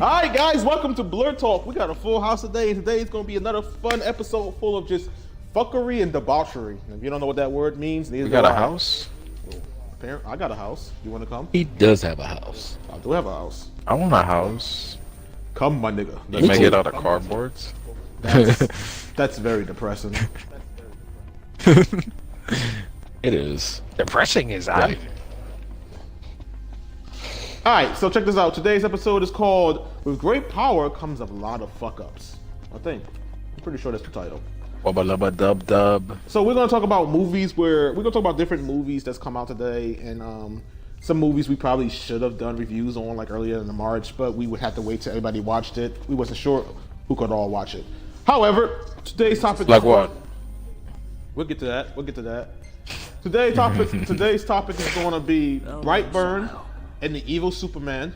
Alright guys, welcome to Bl3rd Talk. We got a full house today, and today is going to be another fun episode full of just fuckery and debauchery. If you don't know what that word means, we got a house? I got a house. You want to come? He does have a house. I do have a house. I want a house. Come, my nigga. You make it out of cardboards? That's very depressing. It is. Depressing is I. Alright, so check this out. Today's episode is called With Great Power Comes a Lot of Fuck-Ups. I think. I'm pretty sure that's the title. Wubba lubba dub dub. So we're going to talk about movies we're going to talk about different movies that's come out today, and some movies we probably should have done reviews on like earlier in the March, but we would have to wait till everybody watched it. We wasn't sure who could all watch it. However, today's topic Like what? We'll get to that. Today's topic is going to be Bl3rd and the Evil Superman,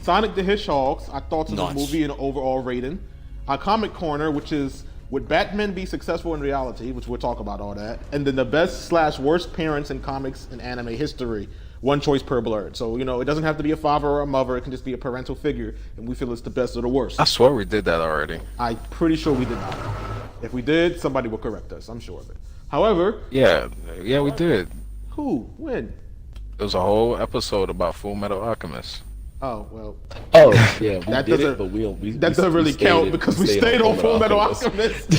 Sonic the Hedgehog's our thoughts on the movie and overall rating, our comic corner, which is would Batman be successful in reality, which we'll talk about all that, and then the best/worst parents in comics and anime history, one choice per Bl3rd. So you know it doesn't have to be a father or a mother; it can just be a parental figure, and we feel it's the best or the worst. I swear we did that already. I'm pretty sure we did not. If we did, somebody will correct us. I'm sure of it. However, yeah, we did. who? When? There was a whole episode about Full Metal Alchemist. Oh well. Oh yeah, we That did doesn't- it, but we doesn't really count because we stayed on Full Metal Alchemist.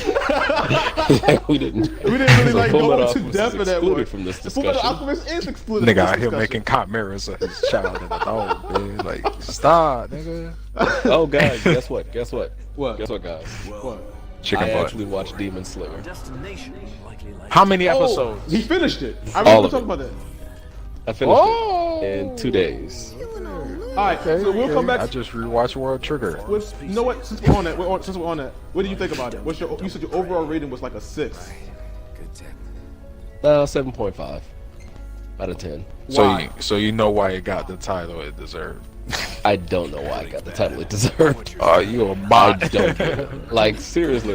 we didn't. We didn't really So like Full go Metal into Alchemist depth is of that excluded one. from this Full Metal discussion. Alchemist is excluded. Nigga from out this here discussion. making cop mirrors of his child and a dog, man. Like, stop, nigga. Oh guys, guess what? Guess what? What? Guess what, guys? What? Chicken I butt. actually watched Demon Slayer. How many Oh, episodes? he finished it. I All remember of talking it. about that. I finished Oh! it in 2 days. All right, so we'll come back. I just rewatched World Trigger. With, you know what? Since we're on that, what do you think about it? What's your? You said your overall rating was like a 6. 7.5 out of 10. Why? So you know why it got the title it deserved. I don't know why I got the title it deserved. Oh, you a I bot. don't get it. Like seriously,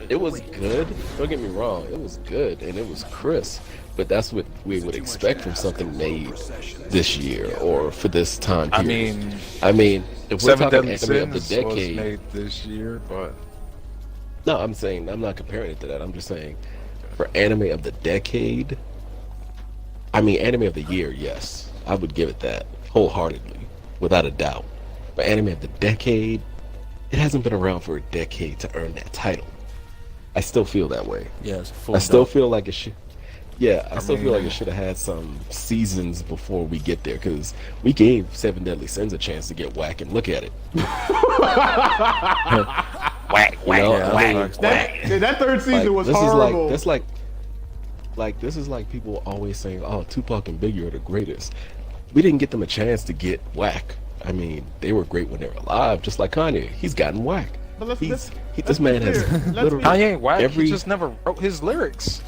it was good. Don't get me wrong, it was good and it was crisp. But that's what we would expect from something made this year or for this time period. I mean, if we're Seven talking Deadly anime of the Sins was decade, made this year, but no, I'm saying I'm not comparing it to that. I'm just saying for anime of the decade. I mean, anime of the year, yes, I would give it that wholeheartedly, without a doubt. But anime of the decade, it hasn't been around for a decade to earn that title. I still feel that way. Yes, I still feel like it should. Yeah, I still feel like it should have had some seasons before we get there, because we gave Seven Deadly Sins a chance to get whack and look at it. whack, That third season was this horrible. This is like people always saying, "Oh, Tupac and Biggie are the greatest." We didn't get them a chance to get whack. I mean, they were great when they were alive, just like Kanye. He's gotten whack. But This let's man be has clear. Let's literally. be- Kanye ain't whack. Every- He just never wrote his lyrics.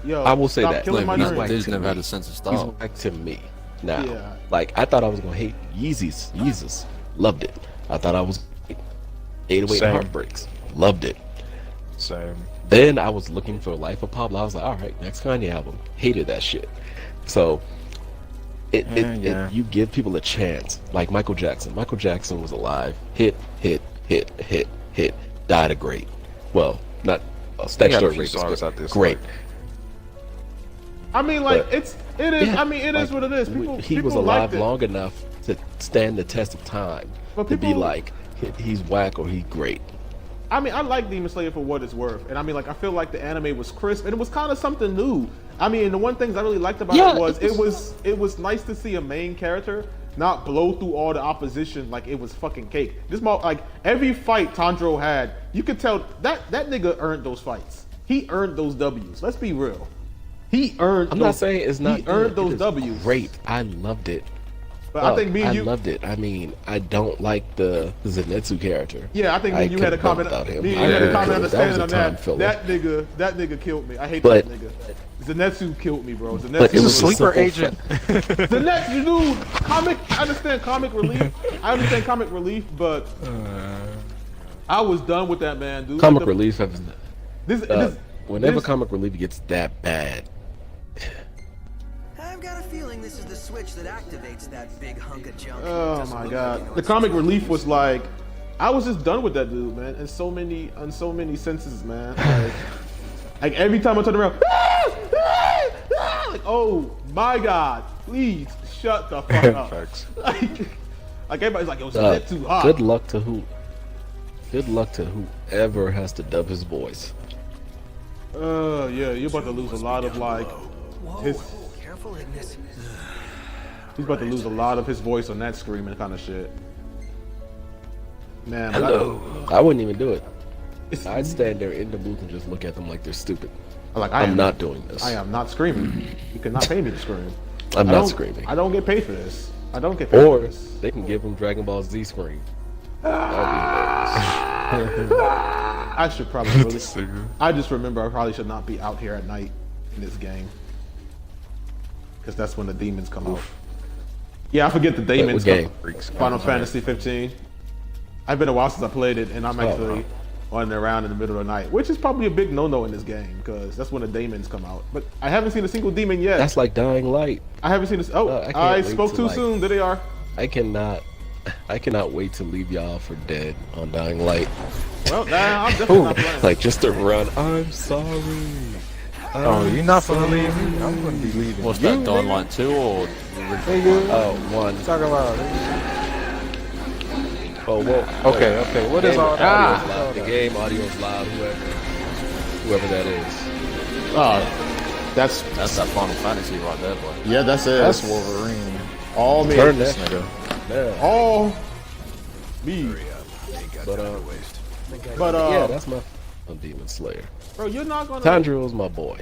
Yo, I will say stop that. killing my He's dreams. whack They just to never me. had a sense of He's style. whack to me. Now, Yeah. like I thought I was gonna hate Yeezus, loved it. I thought I was 808 Same. Heartbreaks, loved it. Same. Then I was looking for Life of Pablo. I was like, all right, next Kanye album. Hated that shit. So Yeah. you give people a chance. Like Michael Jackson. Michael Jackson was alive. Hit. Died a great. Well, not a statutory few rapist, songs but I dislike. great. I mean, like But- it is. Yeah, I mean, it is like, what it is. People, he people was alive liked it. long enough to stand the test of time. But to be people- like, he's whack or he's great. I mean, I like Demon Slayer for what it's worth, and I mean, like, I feel like the anime was crisp, and it was kind of something new. I mean, the one things I really liked about Yeah, it was nice to see a main character not blow through all the opposition like it was fucking cake. Like every fight Tanjiro had, you could tell that nigga earned those fights. He earned those W's. Let's be real. He earned. I'm not saying it's not He earned good. those It is W's. Great. I loved it. But I think me and I you. loved it. I mean, I don't like the Zenitsu character. Yeah, I think me and you had a couldn't comment. live without him. Me and I you had a couldn't common live. understanding That on was a time that. filler. That nigga killed me. I hate But- that nigga. Zenitsu killed me, bro. But Zenitsu. it He's a was sleeper simple agent. Zenitsu, you do comic. I understand comic relief. I understand comic relief, but I was done with that man, dude. Comic Like the- relief has whenever this- comic relief gets that bad, I've got a feeling this is the switch that activates that big hunk of junk. Oh my god. The comic relief was like, I was just done with that dude, man. In so many senses, man. Like every time I turn around, like, oh my god, please shut the fuck up. Like everybody's like, yo, is that too hot? Good luck to whoever has to dub his voice. Yeah, you're about to lose a lot of like his. Careful, Ignis. He's about to lose a lot of his voice on that screaming kind of shit. Man, Hello. I wouldn't even do it. I'd stand there in the booth and just look at them like they're stupid. I'm not doing this. I am not screaming. You cannot pay me to scream. I'm not screaming. I don't get paid for this. I don't get paid for this. Or they can give them Dragon Ball Z scream. I should probably really. I just remember I probably should not be out here at night in this game. Because that's when the demons come out. Yeah, I forget the demons. Final Fantasy 15. I've been a while since I played it, and I'm actually running around in the middle of the night, which is probably a big no-no in this game, because that's when the demons come out. But I haven't seen a single demon yet. That's like Dying Light. I haven't seen this. Oh, I spoke too soon. There they are. I cannot wait to leave y'all for dead on Dying Light. Well, nah, I'm definitely not playing. Like, just to run, I'm sorry. Oh, you're not gonna leave me? I'm gonna be leaving. What's that, Dawn Light 2 or? Oh, 1. Talk about it. Oh, well. Okay. What is all that? The game audio is loud, whoever that is. That's that Final Fantasy right there, boy. Yeah, that's it. That's Wolverine. All me. Turn that nigga. Yeah. All me. But yeah, that's my Demon Slayer. Bro, you're not gonna. Tanjiro's my boy.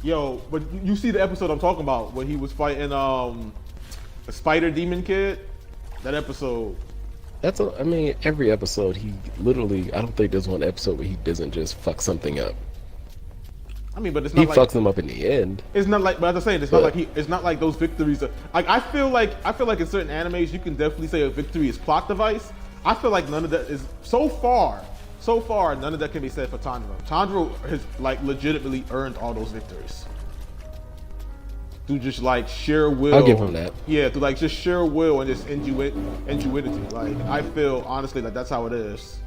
Yo, but you see the episode I'm talking about when he was fighting a spider demon kid? That episode. I mean, every episode he literally. I don't think there's one episode where he doesn't just fuck something up. I mean, but it's not he like fucks them up in the end. It's not like, but as I'm saying, it's not like it's not like those victories. Like I feel like in certain animes you can definitely say a victory is plot device. I feel like none of that is so far none of that can be said for Tanjiro. Tanjiro has like legitimately earned all those victories through just like sheer will. I'll give him that. Yeah, through like just sheer will and just ingenuity. Like I feel honestly like that's how it is.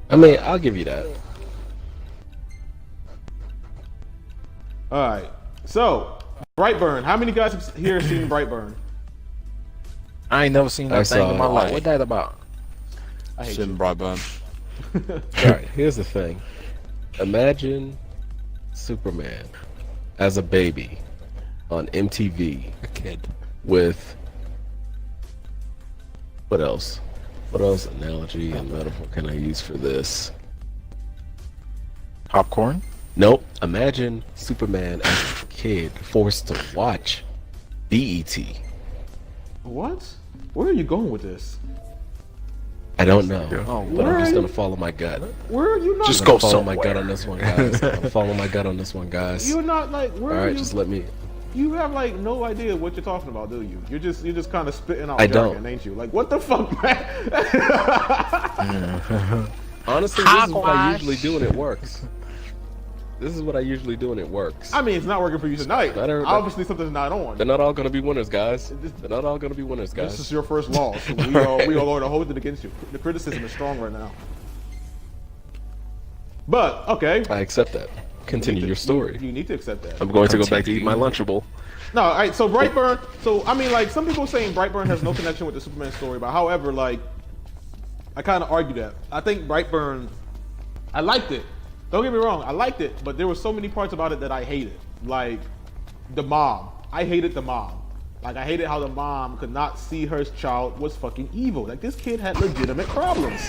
I mean, I'll give you that. All right, so Brightburn. How many guys here have seen Brightburn? I ain't never seen that thing in my life. What that about? I hate Shin you. Brightburn. Alright, here's the thing. Imagine Superman as a baby on MTV. A kid. With what else? What else analogy and metaphor can I use for this? Popcorn? Nope. Imagine Superman as a kid forced to watch BET. What? Where are you going with this? I don't know, but I'm just you? gonna follow my gut. Where are you not? Just I'm go gonna follow somewhere. my gut on this one, guys. I'm following my gut on this one, guys. You're not like where All are right, you? just let me. You have like no idea what you're talking about, do you? You're just kind of spitting out I jargon, don't. ain't you? Like what the fuck, man? Honestly, this is what I usually do and it works. This is what I usually do and it works. I mean, it's not working for you tonight. Better- Obviously, something's not on. They're not all gonna be winners, guys. They're not all gonna be winners, This guys. is your first loss. So we are going to hold it against you. The criticism is strong right now. But okay, I accept that. Continue your story. You need to accept that. I'm going to go back to eat my Lunchable. No, all right. So Brightburn. So I mean, like some people saying Brightburn has no connection with the Superman story, but however, like I kind of argue that. I think Brightburn. I liked it. Don't get me wrong. I liked it, but there were so many parts about it that I hated. Like the mom. I hated the mom. Like I hated how the mom could not see her child was fucking evil. Like this kid had legitimate problems.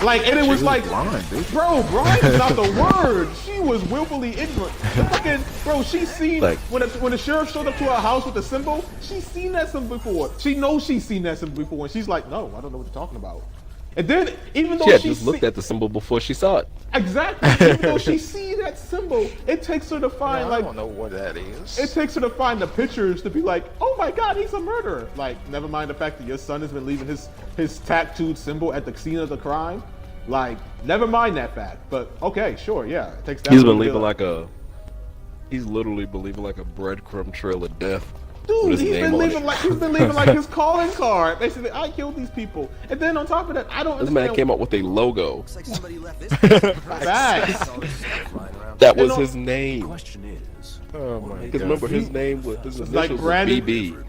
Like and it was like, blind, dude. bro, blind is not the word. She was willfully ignorant. Fucking, bro, she's seen Like- when the sheriff showed up to her house with the symbol. She's seen that symbol before. She knows she's seen that symbol before, and she's like, no, I don't know what you're talking about. And then even though She had she just looked at the symbol before she saw it. exactly, even though she see that symbol, it takes her to find I like don't know what that is. it takes her to find the pictures to be like, oh my god, he's a murderer. Like, never mind the fact that your son has been leaving his tattooed symbol at the scene of the crime. Like, never mind that fact. But okay, sure, yeah, it takes that. He's to been reveal leaving it. like a He's literally believing like a breadcrumb trail of death. Dude, with his name on it. he's been leaving like his calling card. Basically, I killed these people, and then on top of that, I don't This understand. man came up with a logo. Looks like somebody left this. Facts. That was know- his name. Question is, Oh my Because god. remember, his name was his It's initials like was Brandon BB.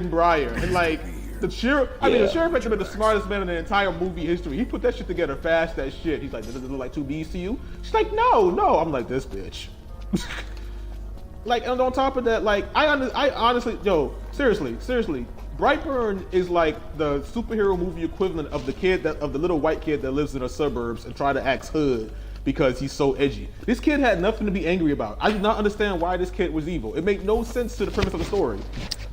Bryar, and like the sheriff. I mean, Yeah. the sheriff had to be the smartest man in the entire movie history. He put that shit together fast as shit. He's like, "Does it look like two B's to you?" She's like, "No." I'm like, "This bitch." Like, and on top of that, like, I honestly, yo, seriously, Brightburn is like the superhero movie equivalent of the little white kid that lives in the suburbs and try to act hood because he's so edgy. This kid had nothing to be angry about. I do not understand why this kid was evil. It made no sense to the premise of the story.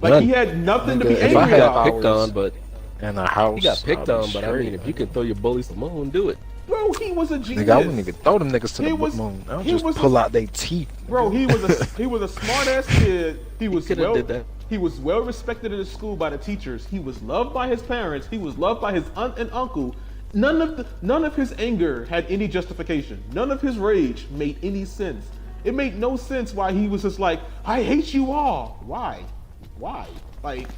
Like, None. he had nothing to be If I angry He had got about. picked on, but In a house. he got picked I'll be on. But I straight. mean, if you can throw your bullies to the moon, do it. Bro, he was a genius. Nigga, I wouldn't even throw them niggas to He the was- moon. I'll he just was- pull out their teeth. Bro, he was a smart ass kid. He was coulda did that. He was well respected in his school by the teachers. He was loved by his parents. He was loved by his aunt and uncle. None of his anger had any justification. None of his rage made any sense. It made no sense why he was just like, "I hate you all." Why? Like,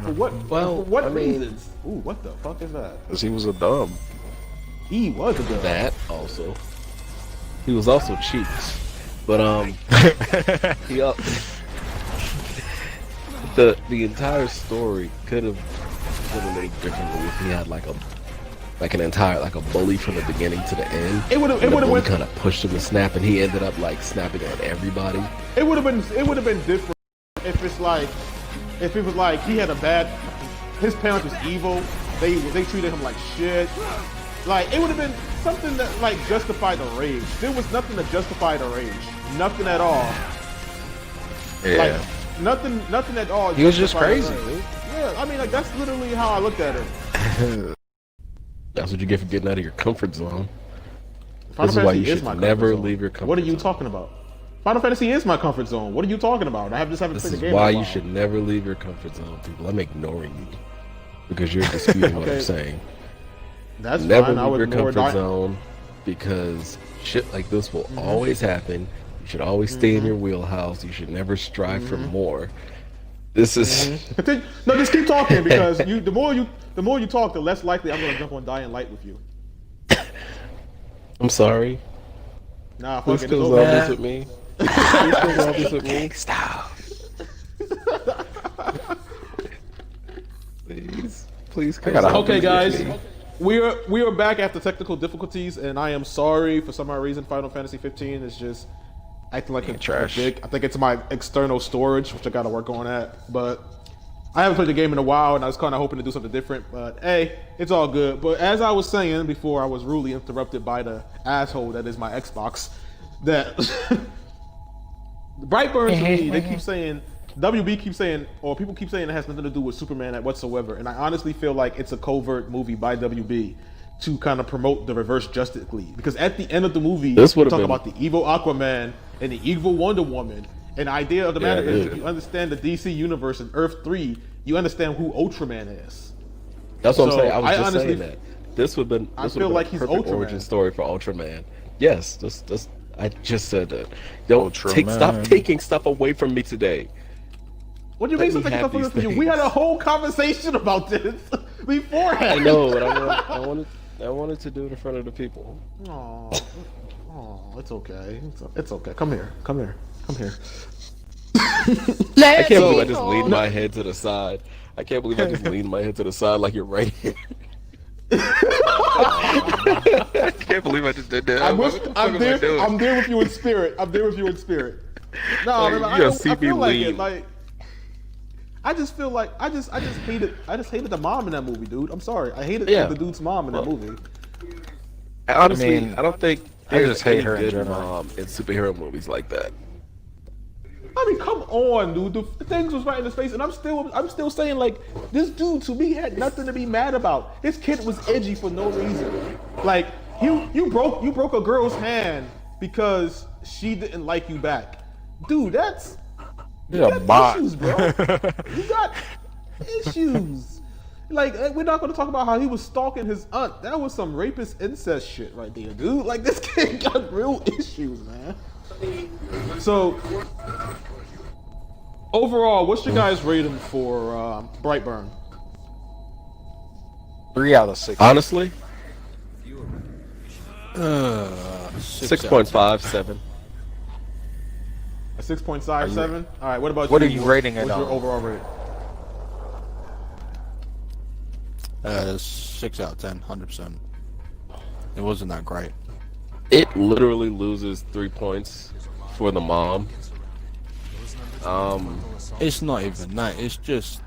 for what? Well, for what I mean- reasons? Ooh, what the fuck is that? Because he was a dumb. He was a good. That also. He was also cheap, but he up. The entire story could have been a little differently if he had like an entire like a bully from the beginning to the end. It would've went- kind of pushed him to snap, and he ended up like snapping on everybody. It would have been different if it was like he had his parents was evil. They treated him like shit. Like, it would have been something that like justified the rage. There was nothing to justify the rage. Nothing at all. Yeah. Like nothing at all. He was just justified the crazy, rage. dude. Yeah, I mean, like, that's literally how I looked at it. That's what you get for getting out of your comfort zone. Final This is why Fantasy you is should my never comfort zone. leave your comfort What are you zone. talking about? Final Fantasy is my comfort zone. What are you talking about? I just haven't This played the is game. why in a you while. should never leave your comfort zone, people. I'm ignoring you because you're disputing what Okay. I'm saying. That's Never fine. I leave would your ignore comfort that. zone because shit like this will always happen. You should always stay in your wheelhouse. You should never strive for more. This is Continue. No, just keep talking because the more you talk, the less likely I'm gonna jump on Dying Light with you. I'm sorry. Nah, fuck Please it. It's kill over. zombies with me. Please kill zombies with me. Stop. Please kill gotta zombies Okay, with guys, me. we are back after technical difficulties, and I am sorry for some odd reason. Final Fantasy 15 is just acting like a trash. big. I think it's my external storage, which I got to work on at. But I haven't played the game in a while, and I was kind of hoping to do something different. But hey, it's all good. But as I was saying before, I was rudely interrupted by the asshole that is my Xbox. That Brightburn to me, they keep saying. WB keeps saying, or people keep saying it has nothing to do with Superman whatsoever, and I honestly feel like it's a covert movie by WB to kind of promote the Reverse Justice League. Because at the end of the movie, This we would've talk been- about the evil Aquaman and the evil Wonder Woman. And the idea of the matter is, yeah. if you understand the DC universe in Earth 3, you understand who Ultraman is. That's what So, I'm saying. I was I just honestly- saying that. This would have been. I This feel would like have he's been a perfect Ultraman. origin story for Ultraman. Yes, this. I just said that. Don't stop Ultraman. taking stuff away from me today. What do you Let mean me something have stuff these for you? We had a things. whole conversation about this beforehand. I know, but I wanted to do it in front of the people. Oh, it's okay. It's okay. Come here. I can't believe I just leaned my head to the side. I can't believe I just leaned my head to the side like you're right here. I can't believe I just did that. I'm What the fuck am I doing? there with you in spirit. I'm there with you in spirit. No, Like, man, you I gonna see me feel like lean. it. Like, I just feel like I just hated the mom in that movie, dude. I'm sorry, I hated Yeah. the dude's mom in that movie. Honestly, I mean, I don't think I there's just hate any her in good general. mom in superhero movies like that. I mean, come on, dude. The things was right in his face, and I'm still saying, like, this dude to me had nothing to be mad about. This kid was edgy for no reason. Like, you broke a girl's hand because she didn't like you back, dude. That's You're a bot. issues, bro. You got issues. Like, we're not going to talk about how he was stalking his aunt. That was some rapist incest shit right there, dude. Like, this kid got real issues, man. So, overall, what's your guys' rating for Brightburn? 3 out of 6. Honestly, 6.5, 7. A 6.57? All right, what about you? What are you rating it What's your on? overall rate? 6 out of 10, 100%. It wasn't that great. it literally loses 3 points for the mom. It's not even that. It's just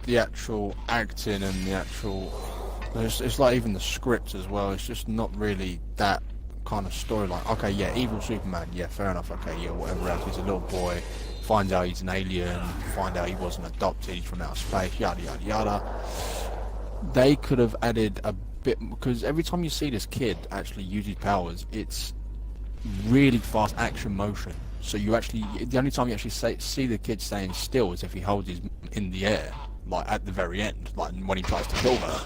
the actual acting and the actual. It's like even the script as well. It's just not really that kind of storyline. Okay, yeah, evil Superman. Yeah, fair enough. Okay, yeah, whatever else. He's a little boy. Finds out he's an alien. Find out he wasn't adopted. He's from outer space. Yada yada yada. They could have added a bit, because every time you see this kid actually use his powers, it's really fast action motion. So you actually, the only time you actually see the kid staying still is if he holds his in the air, like at the very end, like when he tries to kill her.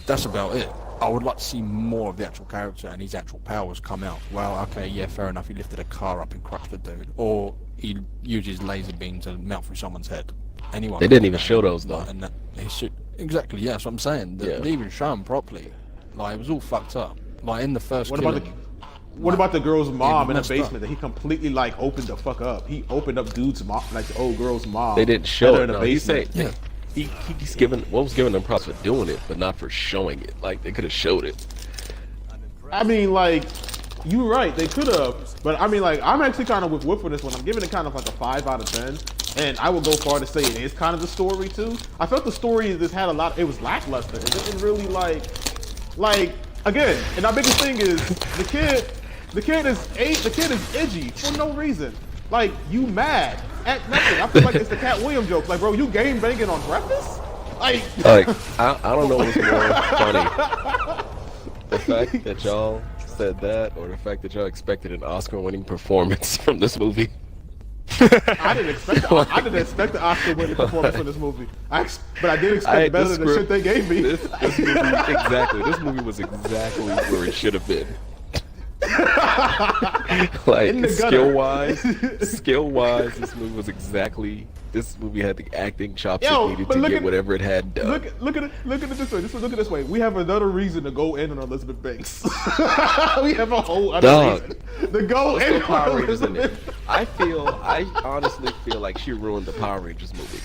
That's about it. I would like to see more of the actual character and his actual powers come out. Well, okay, yeah, fair enough. He lifted a car up and crushed the dude, or he used his laser beam to melt through someone's head. Anyone? They didn't even show those though. And that, exactly, yeah, that's what I'm saying. They didn't even show him properly. Like, it was all fucked up. Like in the first. What about the girl's mom in the messed up. basement that he completely like opened the fuck up? He opened up dude's mom, like the old girl's mom. They didn't show her it. in the No, he's basement. saying he's giving them props for doing it, but not for showing it. Like they could have showed it. I mean, like, you're right. They could have, but I mean, like, I'm actually kind of with Wood for this one. I'm giving it kind of like a 5 out of 10, and I would go far to say it is kind of the story too. I felt the story just had a lot. It was lackluster. It didn't really like again. And our biggest thing is the kid. The kid is edgy for no reason. Like, you mad at nothing. I feel like it's the Cat Williams joke. Like, bro, you game banging on breakfast? Like I don't know what's more funny. The fact that y'all said that, or the fact that y'all expected an Oscar-winning performance from this movie. I didn't expect the Oscar-winning performance from this movie. But I did expect better than the shit they gave me. This movie was exactly where it should have been. Like skill-wise, this movie had the acting chops it needed to get whatever it had done. Look at it this way. Look at it this way. We have another reason to go in on Elizabeth Banks. We have a whole other reason to go in on Elizabeth. I honestly feel like she ruined the Power Rangers movie.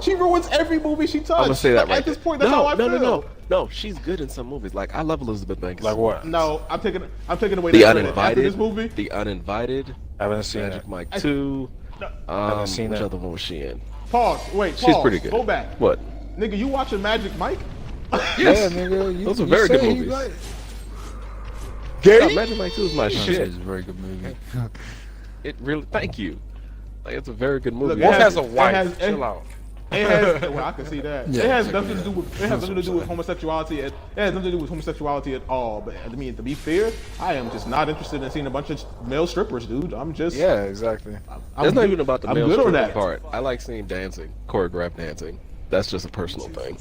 She ruins every movie she touches. I'm gonna say that right at this there. point. That's how I feel. No, she's good in some movies. Like I love Elizabeth Banks. Like what? No, I'm taking away The that credit. After Uninvited. this movie. The Uninvited. I haven't seen Magic it. Mike 2. haven't seen which it. other one was she in? Pause. She's pretty good. Go back. What? Nigga, you watching Magic Mike? Yeah, nigga. Those are very good say movies. Like, Yeah, Magic Mike 2 is my shit. It's a very good movie. It really. Thank you. Like it's a very good movie. Look, Wolf it has a it wife. has- Chill out. It has. Well, I can see that. Yeah, it has it's nothing like, to do with. It has nothing to do with homosexuality. It has nothing to do with homosexuality at all. But I mean, to be fair, I am just not interested in seeing a bunch of male strippers, dude. I'm just. Yeah, exactly. It's not even about the I'm male good on stripping that. part. I like seeing dancing, choreographed dancing. That's just a personal thing.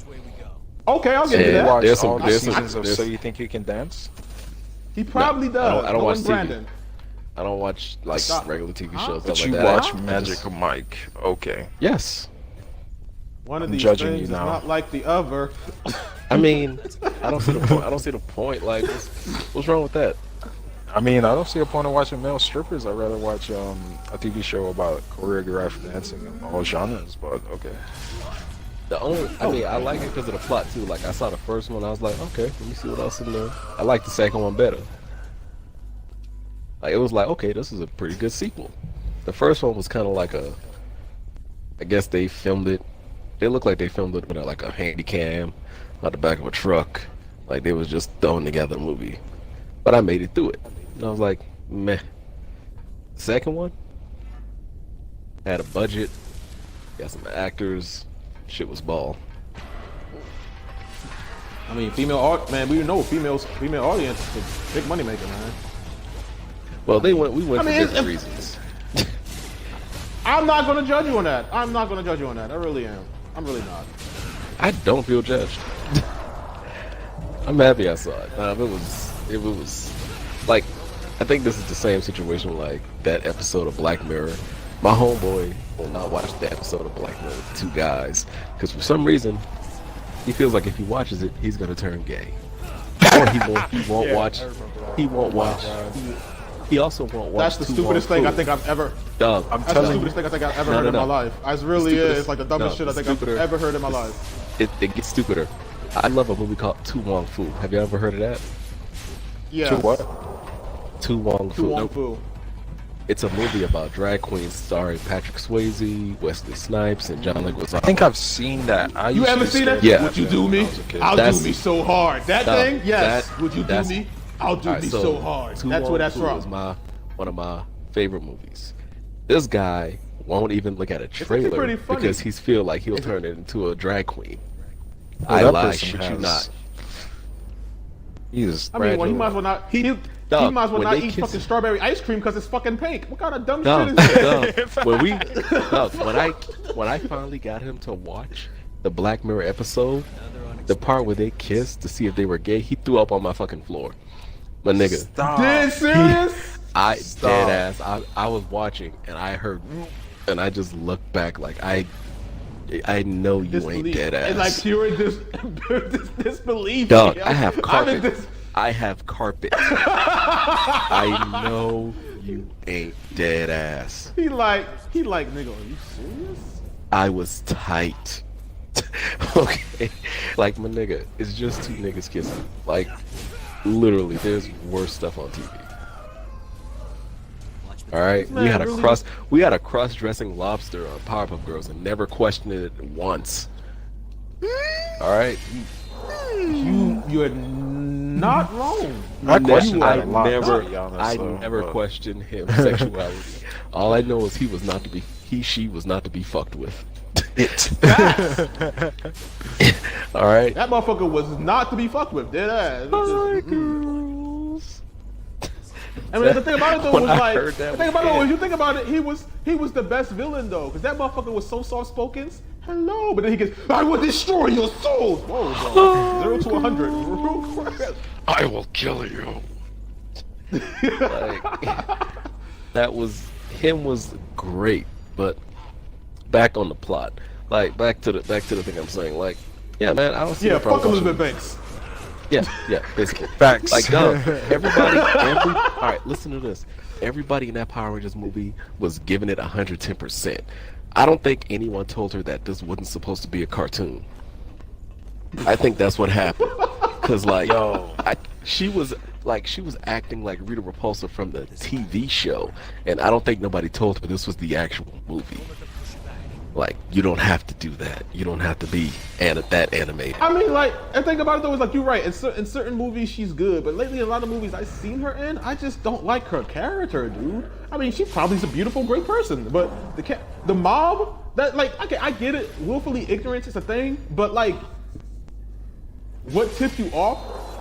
Okay, I'll give you Yeah. that. Watch There's some- all the there's some- seasons of there's- So You Think You Can Dance? He probably does. I don't watch TV. Brandon. I don't watch like Stop. regular TV shows, But stuff you like that. watch I Magic just- Mike. Okay. Yes. One of I'm these judging things you is now. not like the other. I mean, I don't see the point. I don't see the point. Like, what's wrong with that? I mean, I don't see a point in watching male strippers. I'd rather watch a TV show about choreographed dancing in all genres, but okay. I mean, I like it because of the plot too. Like, I saw the first one, I was like, okay, let me see what else in there. I like the second one better. Like, it was like, okay, this is a pretty good sequel. The first one was kind of like I guess they filmed it. It looked like they filmed it with like a handy cam on the back of a truck. Like they was just throwing together a movie. But I made it through it. And I was like, meh. Second one had a budget, got some actors, shit was ball. I mean, female art, man. We know female audience is a big money maker, man. Well, we went I for mean, different reasons. I'm not gonna judge you on that. I really am. I'm really not. I don't feel judged. I'm happy I saw it. It was like I think this is the same situation like that episode of Black Mirror. My homeboy will not watch the episode of Black Mirror with 2 guys because for some reason he feels like if he watches it, he's gonna turn gay. Or he won't watch. He won't watch. He also won't watch. That's the stupidest thing I think I've ever. Dog, That's the stupidest thing I think I've ever heard in my life. It really is like the dumbest shit I think I've ever heard in my life. It gets stupider. I love a movie called Tu Wong Fu. Have you ever heard of that? Yeah. To what? Tu Wong Fu. Tu Wong Fu. It's a movie about drag queens starring Patrick Swayze, Wesley Snipes, and John Leguizamo. I think I've seen that. You ever seen it? Yeah. Would you do me? I'll do me so hard. That thing? Yes. Would you do me? I'll do me so hard. That's where that's from. Was one of my favorite movies. This guy won't even look at a trailer because he's feel like he'll turn it into a drag queen. I lie, shit you not. I mean, well, he might as well not. He might as well not eat fucking strawberry ice cream because it's fucking pink. What kind of dumb shit is this? When I finally got him to watch the Black Mirror episode, the part where they kissed to see if they were gay, he threw up on my fucking floor. My nigga. Dead serious? Dead ass. I was watching and I heard, and I just looked back like I know you ain't dead ass. And like pure disbelief. Dog, I have carpet. I have carpet. I know you ain't dead ass. He like, nigga, are you serious? I was tight. Okay. Like, my nigga, it's just 2 niggas kissing. Like, literally, there's worse stuff on TV. Alright? We had a cross-dressing lobster on Powerpuff Girls and never questioned it once. Alright? You're not wrong. I question that I a lot, I never questioned his sexuality. All I know is he was not to be she was not to be fucked with. All right. That motherfucker was not to be fucked with. Dead ass. Girls. I mean, the thing about it though was like, when you think about it, he was the best villain though, because that motherfucker was so soft spoken. Hello, but then he gets, I will destroy your souls. Whoa, bro. 0 to 100. Real quick. I will kill you. Like, that was great, but back on the plot. Like back to the thing I'm saying. Like, yeah, man, I don't see the problem. Fuck Elizabeth Banks. Yeah, basically. Facts. Like, no, all right, listen to this. Everybody in that Power Rangers movie was giving it 110%. I don't think anyone told her that this wasn't supposed to be a cartoon. I think that's what happened. Cause like, she was acting like Rita Repulsa from the TV show, and I don't think nobody told her this was the actual movie. Like, you don't have to do that. You don't have to be that animated. I mean, like, the thing about it though is like, you're right. In certain movies, she's good, but lately, a lot of movies I've seen her in, I just don't like her character, dude. I mean, she probably is a beautiful, great person, but the mob, that like, okay, I get it. Willfully ignorance is a thing, but like, what tipped you off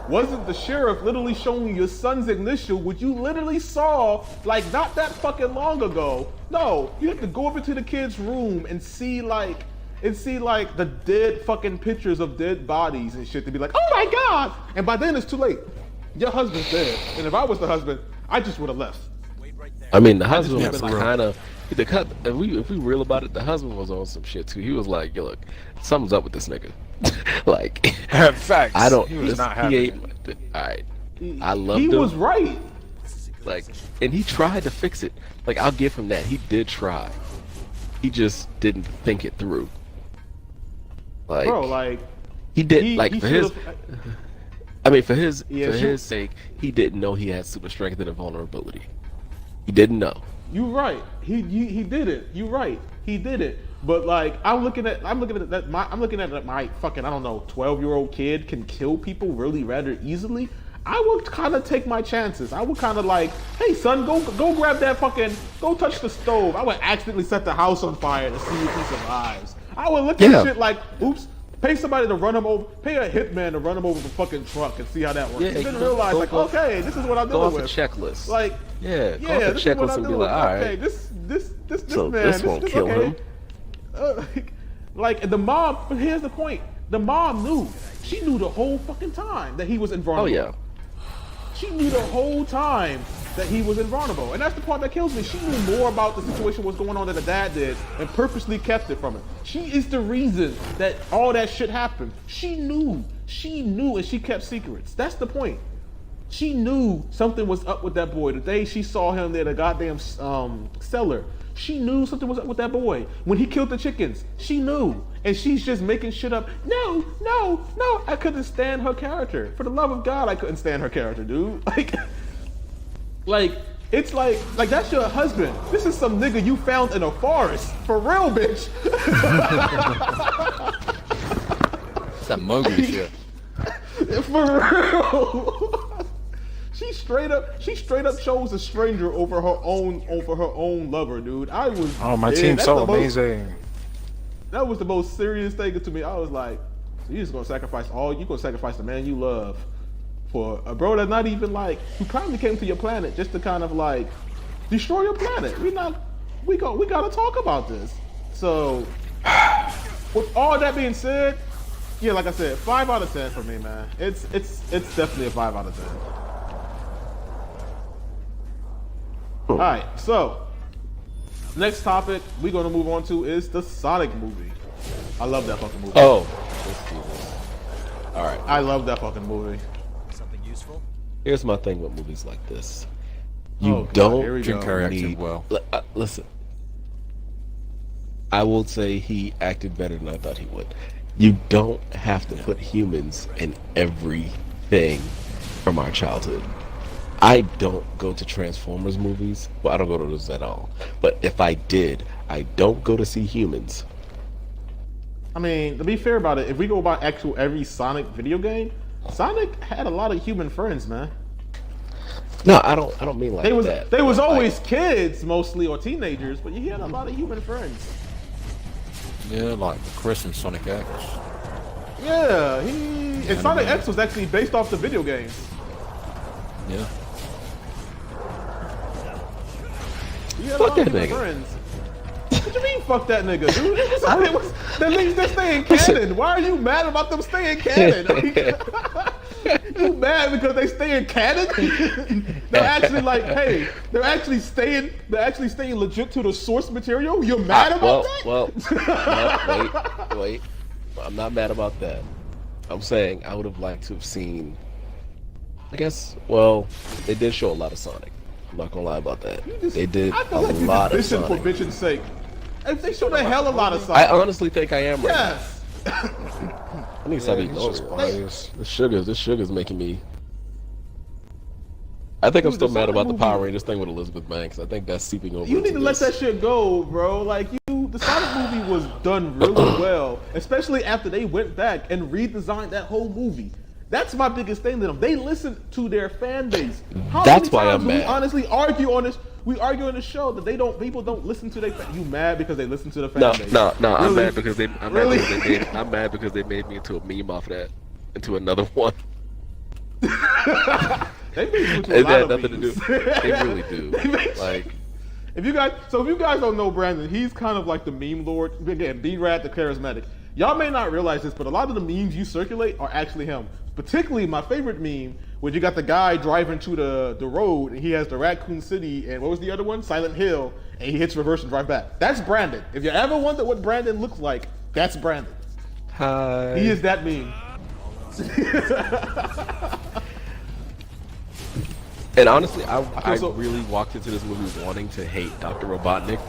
wasn't the sheriff literally showing you your son's initial, which you literally saw like not that fucking long ago. No, you have to go over to the kid's room and see like the dead fucking pictures of dead bodies and shit to be like, oh my god! And by then it's too late. Your husband's dead. And if I was the husband, I just would have left. I mean, the husband was kind of, if we real about it, the husband was on some shit too. He was like, yo, look, something's up with this nigga. Like, facts. I don't. He was not happy. Alright, I loved him. He was right. Like, and he tried to fix it. Like, I'll give him that. He did try. He just didn't think it through. Like, bro, like he did. For his sake, he didn't know he had super strength and vulnerability. He didn't know. You're right. He did it. You're right. He did it. But like, I'm looking at that my fucking, I don't know, 12-year-old kid can kill people really rather easily. I would kind of take my chances. I would kind of like, hey son, go grab that fucking, go touch the stove. I would accidentally set the house on fire to see if he survives. I would look at shit like, oops, pay somebody to run him over, pay a hitman to run him over the fucking truck and see how that works. Yeah, and then realize like, okay, this is what I'm dealing with. Go off the checklist. Like, go off the checklist and be like, all right, okay, this so man, this won't kill him. Like the mom, but here's the point: the mom knew. She knew the whole fucking time that he was invulnerable. Oh yeah. She knew the whole time that he was invulnerable. And that's the part that kills me. She knew more about the situation what's going on than the dad did and purposely kept it from him. She is the reason that all that shit happened. She knew, and she kept secrets. That's the point. She knew something was up with that boy. The day she saw him there, the goddamn cellar, she knew something was up with that boy. When he killed the chickens, she knew. And she's just making shit up. No. I couldn't stand her character. For the love of God, I couldn't stand her character, dude. Like, it's like that's your husband. This is some nigga you found in a forest. For real, bitch. It's that Mowgli shit. For real. She straight up chose a stranger over her own lover, dude. I was. Oh, my team's so amazing. That was the most serious thing to me. I was like, so you just gonna sacrifice you gonna sacrifice the man you love for a bro that's not even like, who kindly came to your planet just to kind of like destroy your planet. We gotta talk about this. So with all that being said, yeah, like I said, 5 out of 10 for me, man. It's definitely a 5 out of 10. All right, so next topic we're gonna move on to is the Sonic movie. I love that fucking movie. Oh, let's do this. All right. I love that fucking movie. Something useful? Here's my thing with movies like this. Oh, You God, here we don't go. Jim Carrey acted need. well. Listen, I will say he acted better than I thought he would. You don't have to put humans in everything from our childhood. I don't go to Transformers movies. Well, I don't go to those at all. But if I did, I don't go to see humans. I mean, to be fair about it, if we go by every Sonic video game, Sonic had a lot of human friends, man. No, I don't mean like that. They was but, always like, kids mostly, or teenagers, but he had a lot of human friends. Yeah, like Chris and Sonic X. Yeah, and Sonic X was actually based off the video games. Yeah. He had a Fuck lot of that human nigga. friends. What you mean, fuck that nigga, dude? They stay in canon. Why are you mad about them staying canon? You mad because they stay in canon? They're actually like, hey, they're actually staying legit to the source material. You're mad about that? No, wait. I'm not mad about that. I'm saying I would have liked to have seen. I guess. Well, they did show a lot of Sonic. I'm not gonna lie about that. They did I a feel like you lot of just bitching Sonic. for bitching's sake. They showed a hell of a lot of Sonic. I honestly think I am right Yes. now. I need to stop Yeah, eating he's just over. biased. This sugar's making me. I think I'm Dude, still the mad Sonic about the movie- Power Rangers thing with Elizabeth Banks. I think that's seeping over. You need into to let this. that shit go, bro. Like the Sonic movie was done really well, especially after they went back and redesigned that whole movie. That's my biggest thing to them. They listen to their fan base. How That's many why times I'm do we mad. honestly argue on this? We argue on the show that people don't listen to their fan. You mad because they listen to the fan No, base? I'm Really? mad because I'm mad because they made me into a meme off that, into another one. They made you into a It lot had of nothing to do. memes. They really do. They made- Like, If you guys don't know Brandon, he's kind of like the meme lord. Again, B-Rad the charismatic. Y'all may not realize this, but a lot of the memes you circulate are actually him. Particularly my favorite meme, where you got the guy driving to the road, and he has the Raccoon City, and what was the other one? Silent Hill, and he hits reverse and drive back. That's Brandon. If you ever wonder what Brandon looks like, that's Brandon. hi. He is that meme. And honestly, I so- really walked into this movie wanting to hate Dr. Robotnik,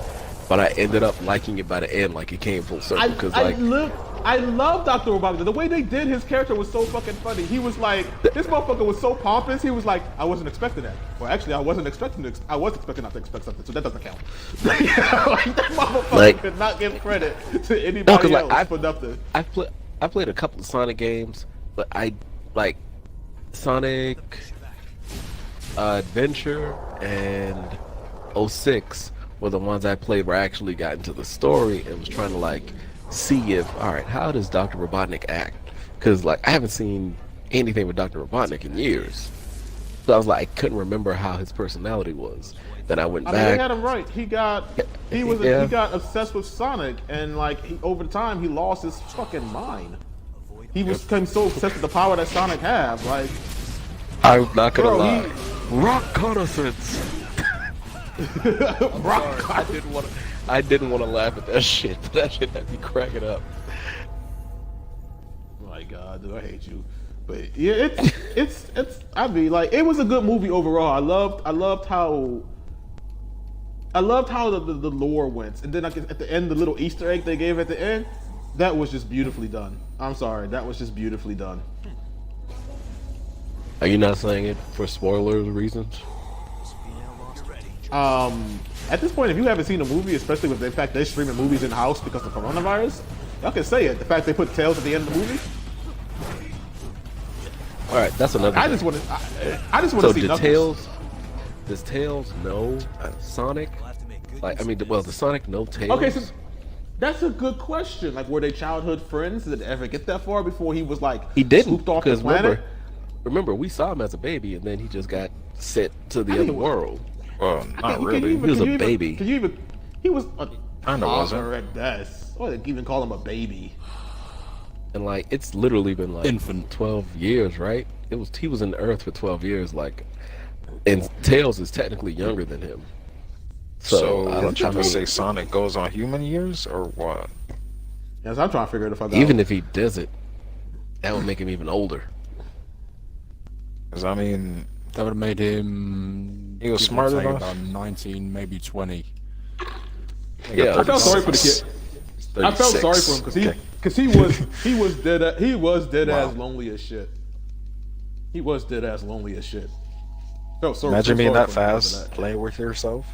but I ended up liking it by the end. Like, it came full circle because I love Dr. Robotnik. The way they did his character was so fucking funny. He was like, this motherfucker was so pompous. He was like, I wasn't expecting that. Well, actually, I was expecting not to expect something, so that doesn't count. Like, that motherfucker could not give credit to anybody else for nothing. I played a couple of Sonic games, but I like Sonic Adventure and 06 were the ones I played where I actually got into the story and was trying to like see if, all right, how does Dr. Robotnik act? Because like I haven't seen anything with Dr. Robotnik in years, so I was like, I couldn't remember how his personality was. Then I went I mean, back. they had him right. He got obsessed with Sonic, and like over time, he lost his fucking mind. He became so obsessed with the power that Sonic had. Like, I'm not gonna Bro, lie. Rock reconnaissance. Rock. I didn't want to laugh at that shit, but that shit had me cracking up. My God, dude, I hate you. But yeah, it's. I mean, like, it was a good movie overall. I loved how the lore went, and then like at the end, the little Easter egg they gave at the end, that was just beautifully done. I'm sorry, that was just beautifully done. Are you not saying it for spoiler reasons? At this point, if you haven't seen the movie, especially with the fact they're streaming movies in house because of coronavirus, y'all can say it. The fact they put Tails at the end of the movie. All right, that's another. I just want to see Knuckles. Does Tails know Sonic? Like, I mean, well, does Sonic know Tails? Okay, so that's a good question. Like, were they childhood friends? Did it ever get that far before he was like He didn't, swooped off the because planet? remember, we saw him as a baby, and then he just got sent to the other world. Well, not Can you really. even- He was can a you even- baby. Can you even? He was a Kinda wasn't. toddler at best. Or they even call him a baby. And like, it's literally been like Infant. 12 years, right? He was in Earth for 12 years, like, and Tails is technically younger than him. So I I'm don't trying to mean, say Sonic goes on human years or what? Yes, I'm trying to figure the fuck out. even if he does it, that would make him even older. Because I mean, That would have made him. He was give or smart take enough. About 19, maybe 20. Yeah, I felt sorry for the kid. I felt sorry for him because he was dead Wow. ass lonely as shit. He was dead ass lonely as shit. Felt sorry. Imagine felt being sorry that for him fast, because of playing with yourself.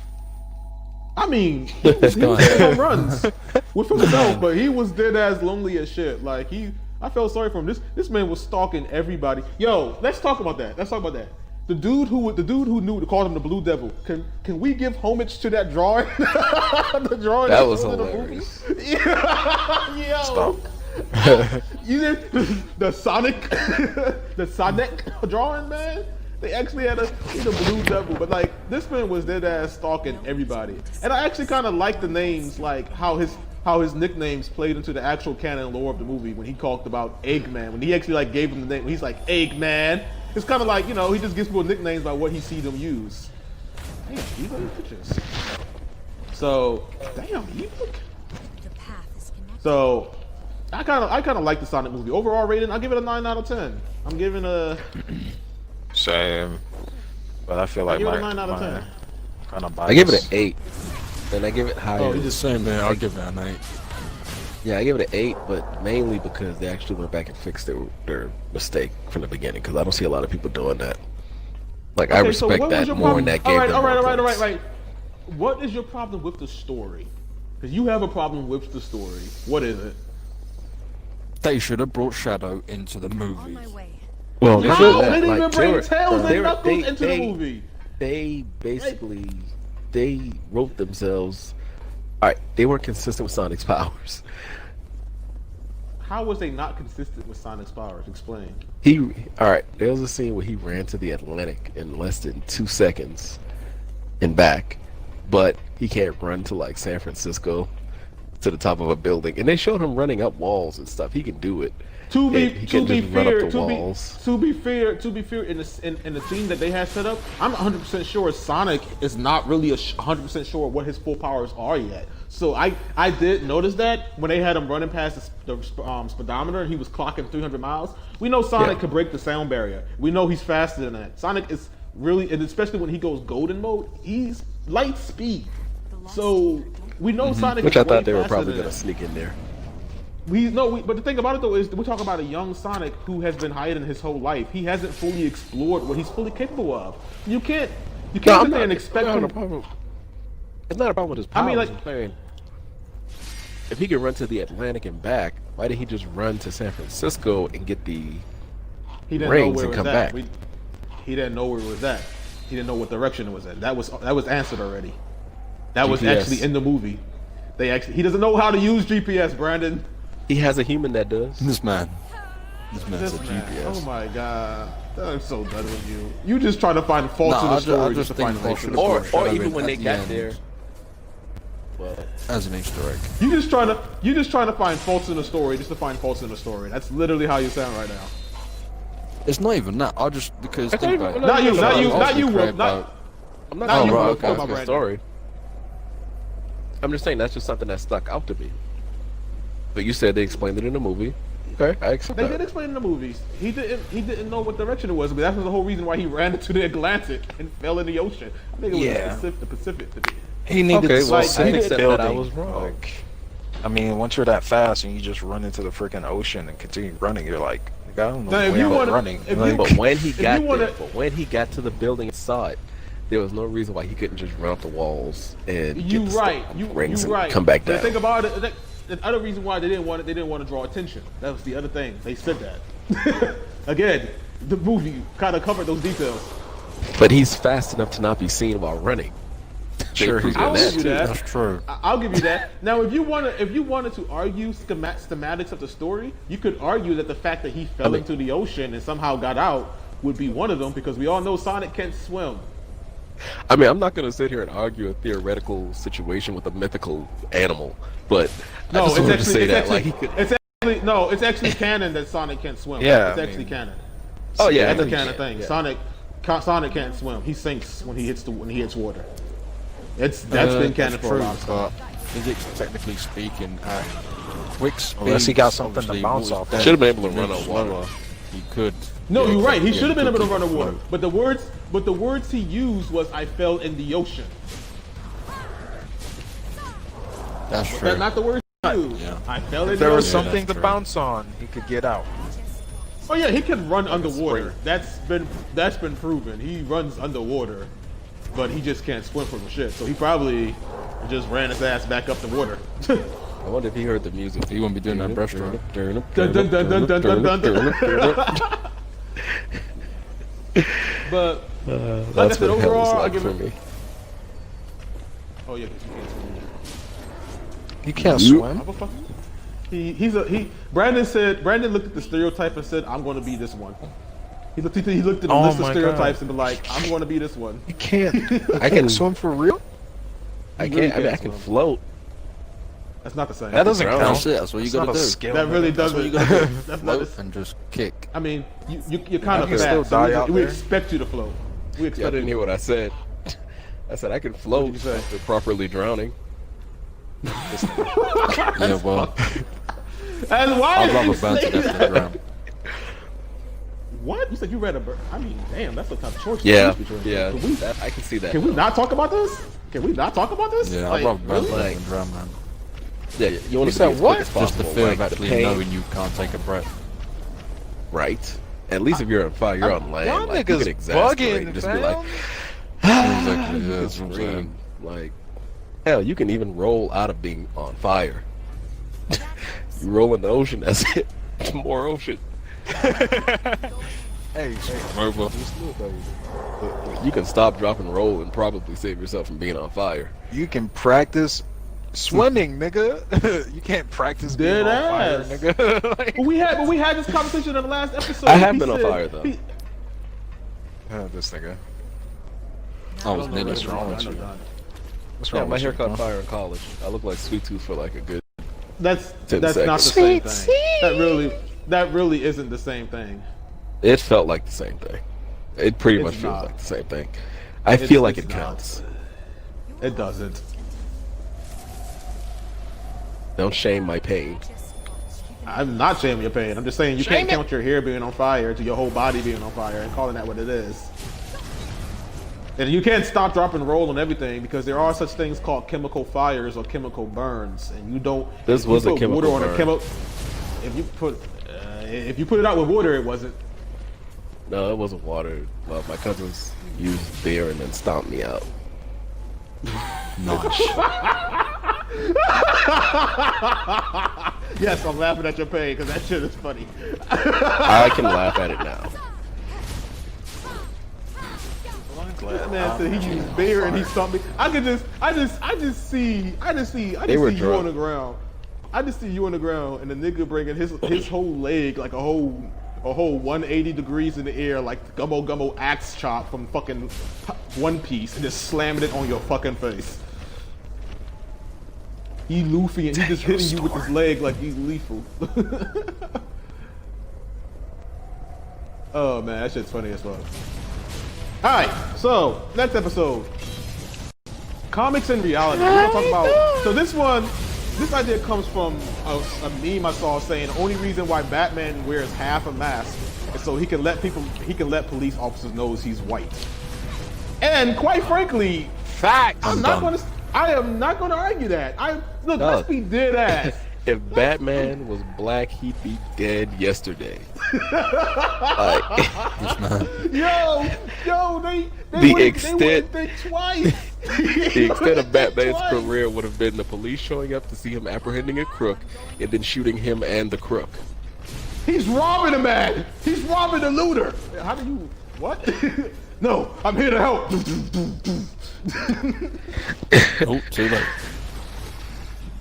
that. I mean, he was hitting home runs with himself, but he was dead ass lonely as shit. Like I felt sorry for him. This man was stalking everybody. Yo, let's talk about that. The dude who knew to call him the Blue Devil. Can we give homage to that drawing? The drawing That was in the movie? hilarious. Yeah, yo. Stop. You did the Sonic, the Sonic drawing, man. They actually had the Blue Devil, but like this man was dead ass stalking everybody. And I actually kind of like the names, like how his nicknames played into the actual canon lore of the movie. When he talked about Eggman, when he actually like gave him the name, he's like Eggman. It's kind of like, you know, he just gives people nicknames by what he sees them use. Damn, these are the pictures. So, damn, you look. The path is connected. So, I kind of like the Sonic movie. Overall rating, I'll give it a 9 out of 10. I'm giving a. Same. But I feel like give it my a 9 out of 10. kind of biased. I give it an 8, and I give it higher. Oh, It's the same, man. I'll give it an 8. Yeah, I give it an 8, but mainly because they actually went back and fixed their mistake from the beginning. Because I don't see a lot of people doing that. Like, I Okay, so respect what was that your more, problem? and that gave them All more right. points. What is your problem with the story? Because you have a problem with the story. What is it? They should have brought Shadow into the On movie. my way. Well, they How? should've- They didn't like, even bring they were- Tails they and were- Knuckles they- into they- the movie. They basically they wrote themselves. All right, they weren't consistent with Sonic's powers. How was they not consistent with Sonic's powers? Explain. All right, there was a scene where he ran to the Atlantic in less than 2 seconds and back, but he can't run to like San Francisco to the top of a building. And they showed him running up walls and stuff. He can do it. To be He can just run up the walls. to be fair, in the scene that they had set up, I'm 100% sure Sonic is not really 100% sure what his full powers are yet. So I did notice that when they had him running past the speedometer and he was clocking 300 miles. We know Sonic Yeah. could break the sound barrier. We know he's faster than that. Sonic is really, and especially when he goes golden mode, he's light speed. So we know Sonic. Which is I thought way they were faster probably than going to that. sneak in there. But the thing about it though is we're talking about a young Sonic who has been hiding his whole life. He hasn't fully explored what he's fully capable of. You can't sit there and expect him. It's not a problem with his powers. I mean, like- I'm saying, if he could run to the Atlantic and back, why did he just run to San Francisco and get the He didn't know rings where and it come was at. back? He didn't know where it was at. He didn't know what direction it was at. That was answered already. That was GPS. actually in the movie. He doesn't know how to use GPS, Brandon. He has a human that does. This man's This a man. GPS. Oh my god. I'm so done with you. You just trying to find faults in Nah, the I story just just to find think they faults in should the have story. Or Shadow even in when at they the got end. there. Well, As an Easter egg. You just trying to find faults in the story just to find faults in the story. That's literally how you sound right now. It's not even that. I just because That's think not about even- it. Not you, no, not you, no, not you, Create Will. Not, about- I'm not not talking you, about Will. okay, Talk about the Brandon. story. I'm just saying that's just something that stuck out to me. But you said they explained it in the movie. Okay, I accept They that. did explain in the movies. He didn't know what direction it was, but that was the whole reason why he ran into the Atlantic and fell in the ocean. I think it was Yeah. the Pacific. He needed Okay, to well, I specific accept that building. I was wrong. Like, I mean, once you're that fast and you just run into the freaking ocean and continue running, you're like, I don't know Now, if where you I'm wanna- running. if Like, you- But when he If got you wanna- there, but when he got to the building and saw it, there was no reason why he couldn't just run up the walls and You get the right. stuff, You rings and right. come back But down. think about it. The other reason why they didn't want to draw attention. That was the other thing. They said that. Again, the movie kind of covered those details. But he's fast enough to not be seen while running. Sure, They he proved I'll that give you too. that. That's true. I'll give you that. Now, if you wanted to argue schematics of the story, you could argue that the fact that he fell into the ocean and somehow got out would be one of them, because we all know Sonic can't swim. I mean, I'm not going to sit here and argue a theoretical situation with a mythical animal, but I No, just it's wanted to actually, say it's that. actually, Like, he could. it's actually canon that Sonic can't swim. Yeah, it's I actually mean- canon. Oh yeah, That's I a know he canon can, thing. yeah. Sonic can't swim. He sinks when he hits water. That's been canon That's for a long time. but physics, technically speaking, at quick speed, Unless he got something to obviously, bounce what off was of. Should have been able to run moving on water. slower, He could. No, Yeah, you're right. He yeah, should have been able to could run on keep water. afloat. But the words he used was "I fell in the ocean." That's true. That's not the words he used. Yeah. I fell in if the there was ocean. something to true. bounce on, he could get out. Oh yeah, he can run underwater. That's been proven. He runs underwater, but he just can't swim from the shit. So he probably just ran his ass back up the water. I wonder if he heard the music. He wouldn't be doing that breaststroke. Dun, dun, dun, dun, dun, dun, dun. But That's like I said, what hell was overall, I like give for it. me. Oh yeah, 'cause you can't swim. You can't You- swim. Motherfucker. Brandon looked at the stereotype and said, "I'm going to be this one." He looked at the Oh list of my stereotypes God. and be like, "I'm going to be this one." You can't. I can swim for real. I really can't. I mean, I can't can swim. float. That's not the same. That doesn't Drown. count. That's it. That's what you It's gotta not a do. skill. That really That's what you doesn't. gotta do. That's not. Float and just kick. I mean, you're kind of can fast. still so die out we there. expect you to float. We Yeah, I expect didn't hear you. what I said. I said I can float What'd you say? after properly drowning. Yeah, well, And why I'd did rather you burn say to death than that? drown. What? You said you read a bird? I mean, damn, that's a tough choice. Yeah, between. yeah. Can we, That, I can see that. can we though. not talk about this? Can we not talk about this? Yeah, Like, I'd rather burn to really? death than drown, man. Yeah, you want You to said be as what? quick as Just the possible, fear like, of the actually pain, knowing you can't take a breath. right? At least if you're on fire, you're on land. Y'all Like, you niggas can exasperate and bugging, just be like, fam. Exactly. you Yeah, can that's what I'm scream. saying. Like, hell, you can even roll out of being on fire. You roll in the ocean, that's it. More ocean. Hey, Over. You can stop, drop, and roll and probably save yourself from being on fire. you can practice swimming, nigga. You can't practice being Dead on fire, ass. nigga. Like, But we had this conversation in the last episode. I have He been on said- fire, though. this nigga. I was nearly What's wrong with you? What's Yeah, wrong my with hair you? caught fire in college. I look like Sweet Tooth for like a good. That's 10 not the seconds. same thing. That really isn't the same thing. It felt like the same thing. It pretty It's much feels not. like the same thing. I feel like it's it not. counts. It doesn't. Don't shame my pain. I'm not shaming your pain. I'm just saying you can't count your hair being on fire to your whole body being on fire and calling that what it is. And you can't stop, drop, and roll on everything because there are such things called chemical fires or chemical burns, and you don't. This if you was a put chemical water on burn. a chemical. If you put it out with water, it wasn't. No, it wasn't water. Well, my cousins used beer and then stomped me out. Nice. Yes, I'm laughing at your pain because that shit is funny. I can laugh at it now. That man said he used beer and he stomped me. I just see They were you drunk. on the ground. I just see you on the ground and the nigga bringing his whole leg like a whole 180 degrees in the air like gummo axe chop from fucking One Piece and just slamming it on your fucking face. He Luffy and he just hitting you with his leg like he's lethal. Oh man, that shit's funny as fuck. Alright, so next episode. Comics and reality. We're gonna talk about this idea comes from a meme I saw saying the only reason why Batman wears half a mask is so he can let police officers know he's white. And quite frankly, Facts. I am not gonna argue that. Let's be dead ass. If Batman was black, he'd be dead yesterday. They wouldn't think twice. The extent of Batman's career would have been the police showing up to see him apprehending a crook and then shooting him and the crook. He's robbing a man. He's robbing a looter. How do you what? No, I'm here to help. Oh, too late.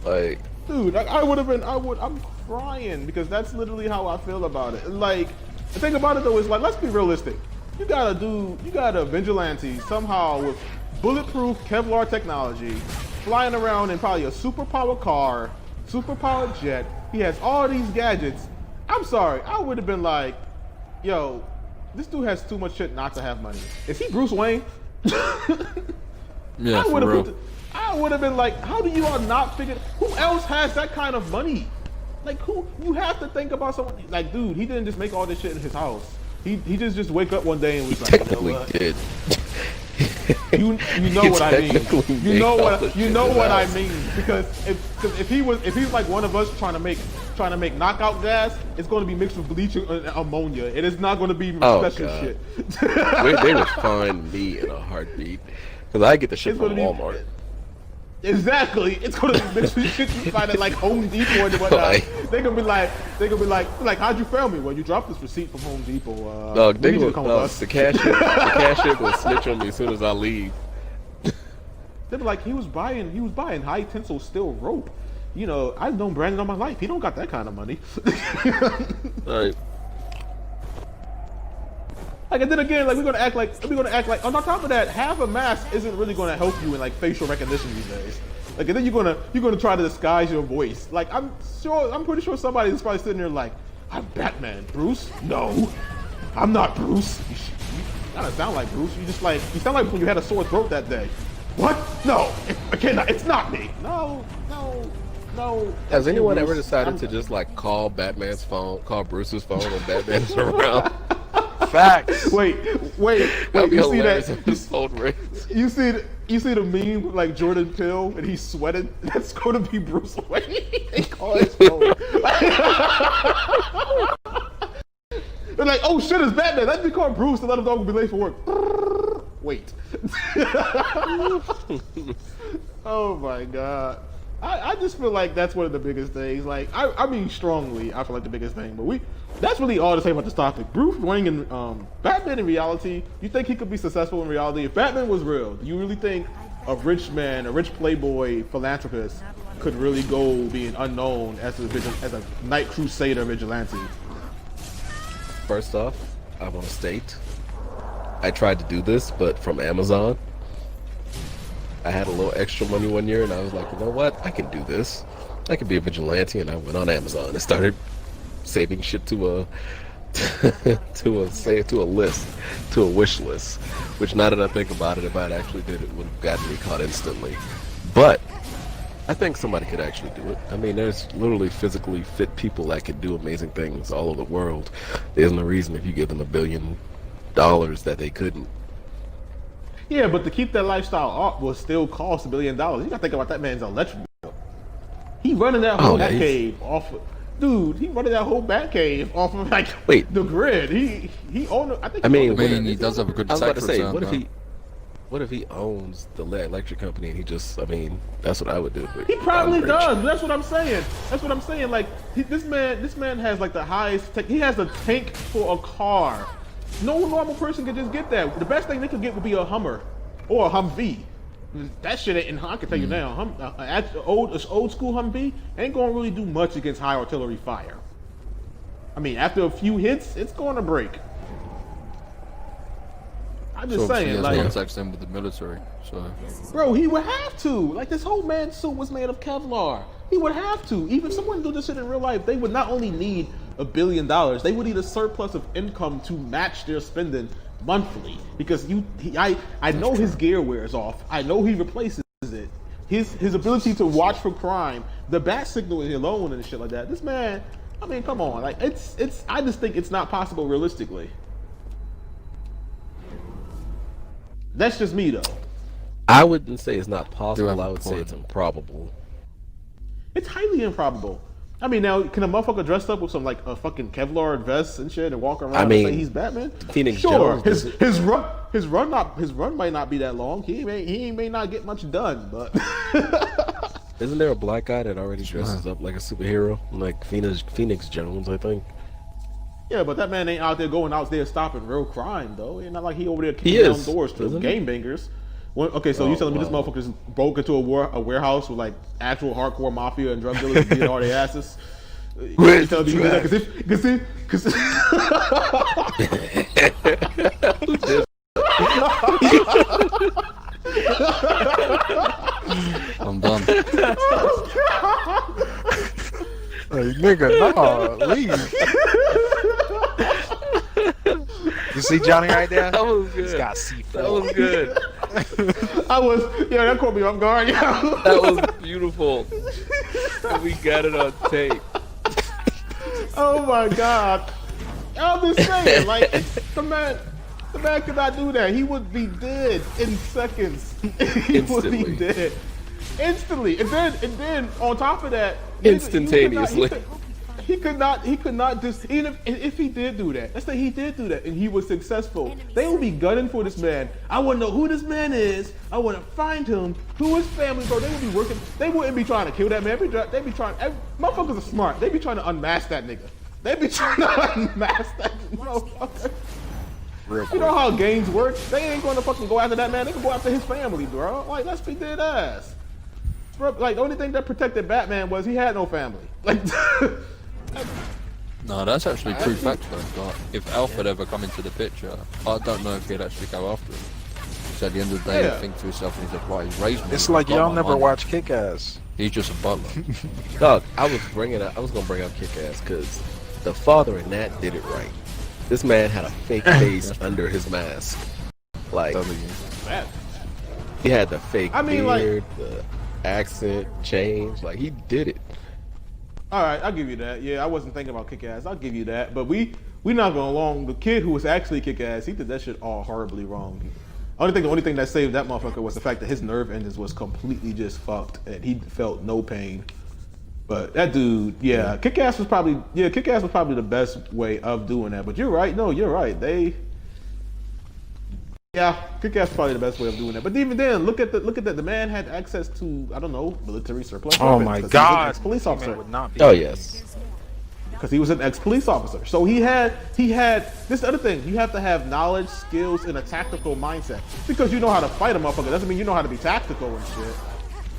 Like, dude, I'm crying because that's literally how I feel about it. Like, the thing about it though is like, let's be realistic. You got a vigilante somehow with bulletproof Kevlar technology, flying around in probably a superpowered car, superpowered jet. He has all these gadgets. I'm sorry, I would have been like, yo, this dude has too much shit not to have money. Is he Bruce Wayne? Yeah, for real. I would have been like, how do you all not figure? Who else has that kind of money? Like, who? You have to think about someone. Like, dude, he didn't just make all this shit in his house. He just wake up one day and was like, technically did. You know what I mean. You know what I mean. Because if he's like one of us trying to make knockout gas, it's going to be mixed with bleach and ammonia. It is not going to be special shit. They would find me in a heartbeat because I get the shit from Walmart. Exactly. It's going to be mixed with shit you find at like Home Depot and whatnot. They're gonna be like, how'd you fail me? Well, you dropped this receipt from Home Depot. The cashier will snitch on me as soon as I leave. They'd be like, he was buying high tensile steel rope. You know, I've known Brandon all my life. He don't got that kind of money. Right. Like, and then again, like we're gonna act like on top of that, half a mask isn't really gonna help you in like facial recognition these days. Like, and then you're gonna try to disguise your voice. Like, I'm pretty sure somebody's probably sitting there like, I'm Batman, Bruce? No, I'm not Bruce. You kind of sound like Bruce. You sound like when you had a sore throat that day. What? No, it's not me. No. Has anyone ever decided to just like call Batman's phone, call Bruce's phone when Batman's around? Facts. Wait. You see that? His phone rings. You see the meme with, like Jordan Peele and he's sweating? That's going to be Bruce Wayne. They call his phone. They're like, oh shit, it's Batman. Let me call Bruce to let him know we'll be late for work. Wait. Oh my god. I just feel like that's one of the biggest things. Like, I mean strongly, I feel like the biggest thing. But that's really all to say about this topic. Bruce Wayne and Batman in reality, you think he could be successful in reality? If Batman was real, do you really think a rich man, a rich playboy philanthropist could really go being unknown as a night crusader vigilante? First off, I want to state, I tried to do this, but from Amazon. I had a little extra money one year, and I was like, you know what? I can do this. I can be a vigilante, and I went on Amazon and started saving shit to a wish list. Which, now that I think about it, if I actually did it, would have gotten me caught instantly. But I think somebody could actually do it. I mean, there's literally physically fit people that can do amazing things all over the world. There's no reason if you give them $1 billion that they couldn't. Yeah, but to keep that lifestyle up will still cost $1 billion. You gotta think about that man's electric bill. He running that whole Batcave off of, dude. He running that whole Batcave off of like the grid. He owned. I mean, he does have a good. I was about to say, what if he owns the electric company and he just? I mean, that's what I would do. He probably does. That's what I'm saying. Like this man has like the highest tech. He has a tank for a car. No normal person could just get that. The best thing they could get would be a Hummer or a Humvee. That shit ain't. I can tell you now, old school Humvee ain't gonna really do much against high artillery fire. I mean, after a few hits, it's going to break. I'm just saying, he like, has contacts in with the military. So, bro, he would have to. Like, this whole man's suit was made of Kevlar. He would have to. Even if someone do this shit in real life, they would not only need $1 billion, they would need a surplus of income to match their spending monthly. Because I know his gear wears off. I know he replaces it. His ability to watch for crime, the bat signal alone and shit like that. This man, I mean, come on, like it's. I just think it's not possible realistically. That's just me though. I wouldn't say it's not possible. have a I would say point. it's improbable. It's highly improbable. I mean, now can a motherfucker dressed up with some like a fucking Kevlar vest and shit and walk around I mean, and say he's Batman? Phoenix Sure, Jones his run might not be that long. He may not get much done, but Isn't there a black guy that already dresses up like a superhero, like Phoenix Jones? I think. yeah, but that man ain't out there going out there stopping real crime though. It's not like he over there He kicking down is, doors to isn't he? game bangers. Okay, so you telling me this motherfucker just broke into a warehouse with like actual hardcore mafia and drug dealers beating all their asses? You telling me that because I'm done. Hey, nigga, no, leave. You see Johnny right there? That was good. He's got C4. That was good. that caught me off guard, yo. That was beautiful. And we got it on tape. Oh my god. I'm just saying, like the man could not do that. He would be dead in seconds. He would be Instantly. dead. Instantly. And then on top of that, Instantaneously. He could not just, even if he did do that, let's say he did do that and he was successful, they would be gunning for this man. I want to know who this man is. I want to find him, who his family is. They would be working, they wouldn't be trying to kill that man. They'd be trying, motherfuckers are smart. They'd be trying to unmask that nigga. They'd be trying to unmask that motherfucker. Real You quick. know how gangs work? They ain't gonna fucking go after that man. They can go after his family, bro. Like, let's be dead ass. Bro, like, the only thing that protected Batman was he had no family. Like, No, that's actually true fact though. Like, if Alfred ever come into the picture, I don't know if he'd actually go after him. Because at the end of the day, Yeah. he'd think to himself, and he's like, right, he's raised me. It's like got y'all my never money. watch Kick-Ass. He's just a butler. Dog, I was gonna bring up Kick-Ass because the father in that did it right. This man had a fake face under his mask. Like, Bat- he had the fake I mean, like- beard, the accent change. Like, he did it. All right, I'll give you that. Yeah, I wasn't thinking about Kick-Ass. I'll give you that. But we not going along. The kid who was actually Kick-Ass, he did that shit all horribly wrong. The only thing that saved that motherfucker was the fact that his nerve endings was completely just fucked and he felt no pain. But that dude, yeah, Kick-Ass was probably the best way of doing that. But you're right. No, you're right. Kick-Ass is probably the best way of doing that. But even then, look at that. The man had access to, I don't know, military surplus. Oh weapons, my 'cause god. he was an ex-police officer. Man would not be Oh yes. Because he was an ex-police officer. So he had this is the other thing. You have to have knowledge, skills, and a tactical mindset. Because you know how to fight a motherfucker doesn't mean you know how to be tactical and shit.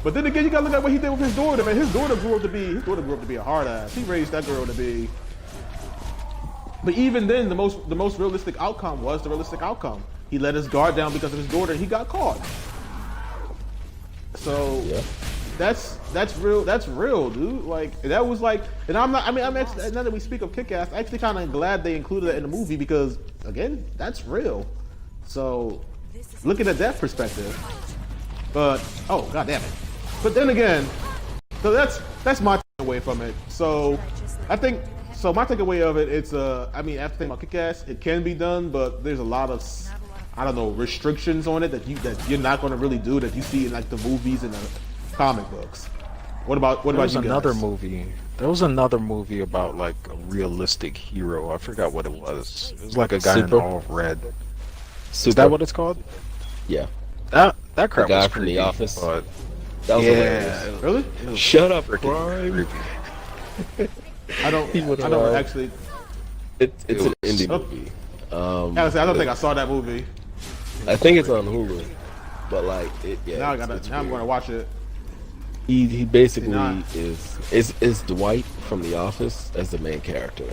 But then again, you gotta look at what he did with his daughter, man. His daughter grew up to be a hard ass. He raised that girl to be. But even then, the most realistic outcome was the realistic outcome. He let his guard down because of his daughter and he got caught. So Yeah. that's real. That's real, dude. Like that was like, and I'm actually, now that we speak of Kick-Ass, I'm actually kind of glad they included that in the movie because again, that's real. So looking at that perspective, but oh god damn it. But then again, so that's my takeaway from it. So I think my takeaway of it, it's after thinking about Kick-Ass, it can be done, but there's a lot of restrictions on it that you're not going to really do that you see in like the movies and the comic books. What about you guys? another movie. There was another movie about like a realistic hero. I forgot what it was. It was like a guy Super. in all red. Super. Is that what it's called? Yeah. That crap guy was from creepy, The Office? But That was yeah, hilarious. Really? Shut up, freaking crime. creepy. I don't actually. It's an indie Oh. movie. I don't think I saw that movie. I think it's on Hulu. But like, Now I'm going to watch it. He basically Nah. is Dwight from The Office as the main character,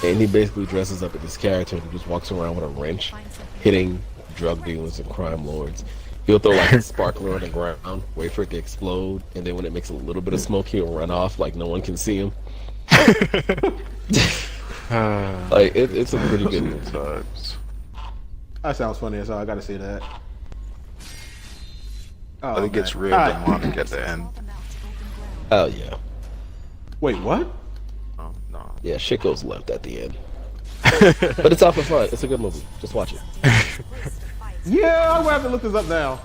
and he basically dresses up as this character and just walks around with a wrench, hitting drug dealers and crime lords. He'll throw like a sparkler on the ground, wait for it to explode, and then when it makes a little bit of smoke, he'll run off like no one can see him. Like it's a pretty good movie. Times. That sounds funny, so I gotta say that. Oh, But it gets man. real Alright. demonic at the end. Oh yeah, Wait, what? Oh, no. yeah. Shit goes left at the end, but it's off for fun. It's a good movie. Just watch it. Yeah, I'm gonna have to look this up now.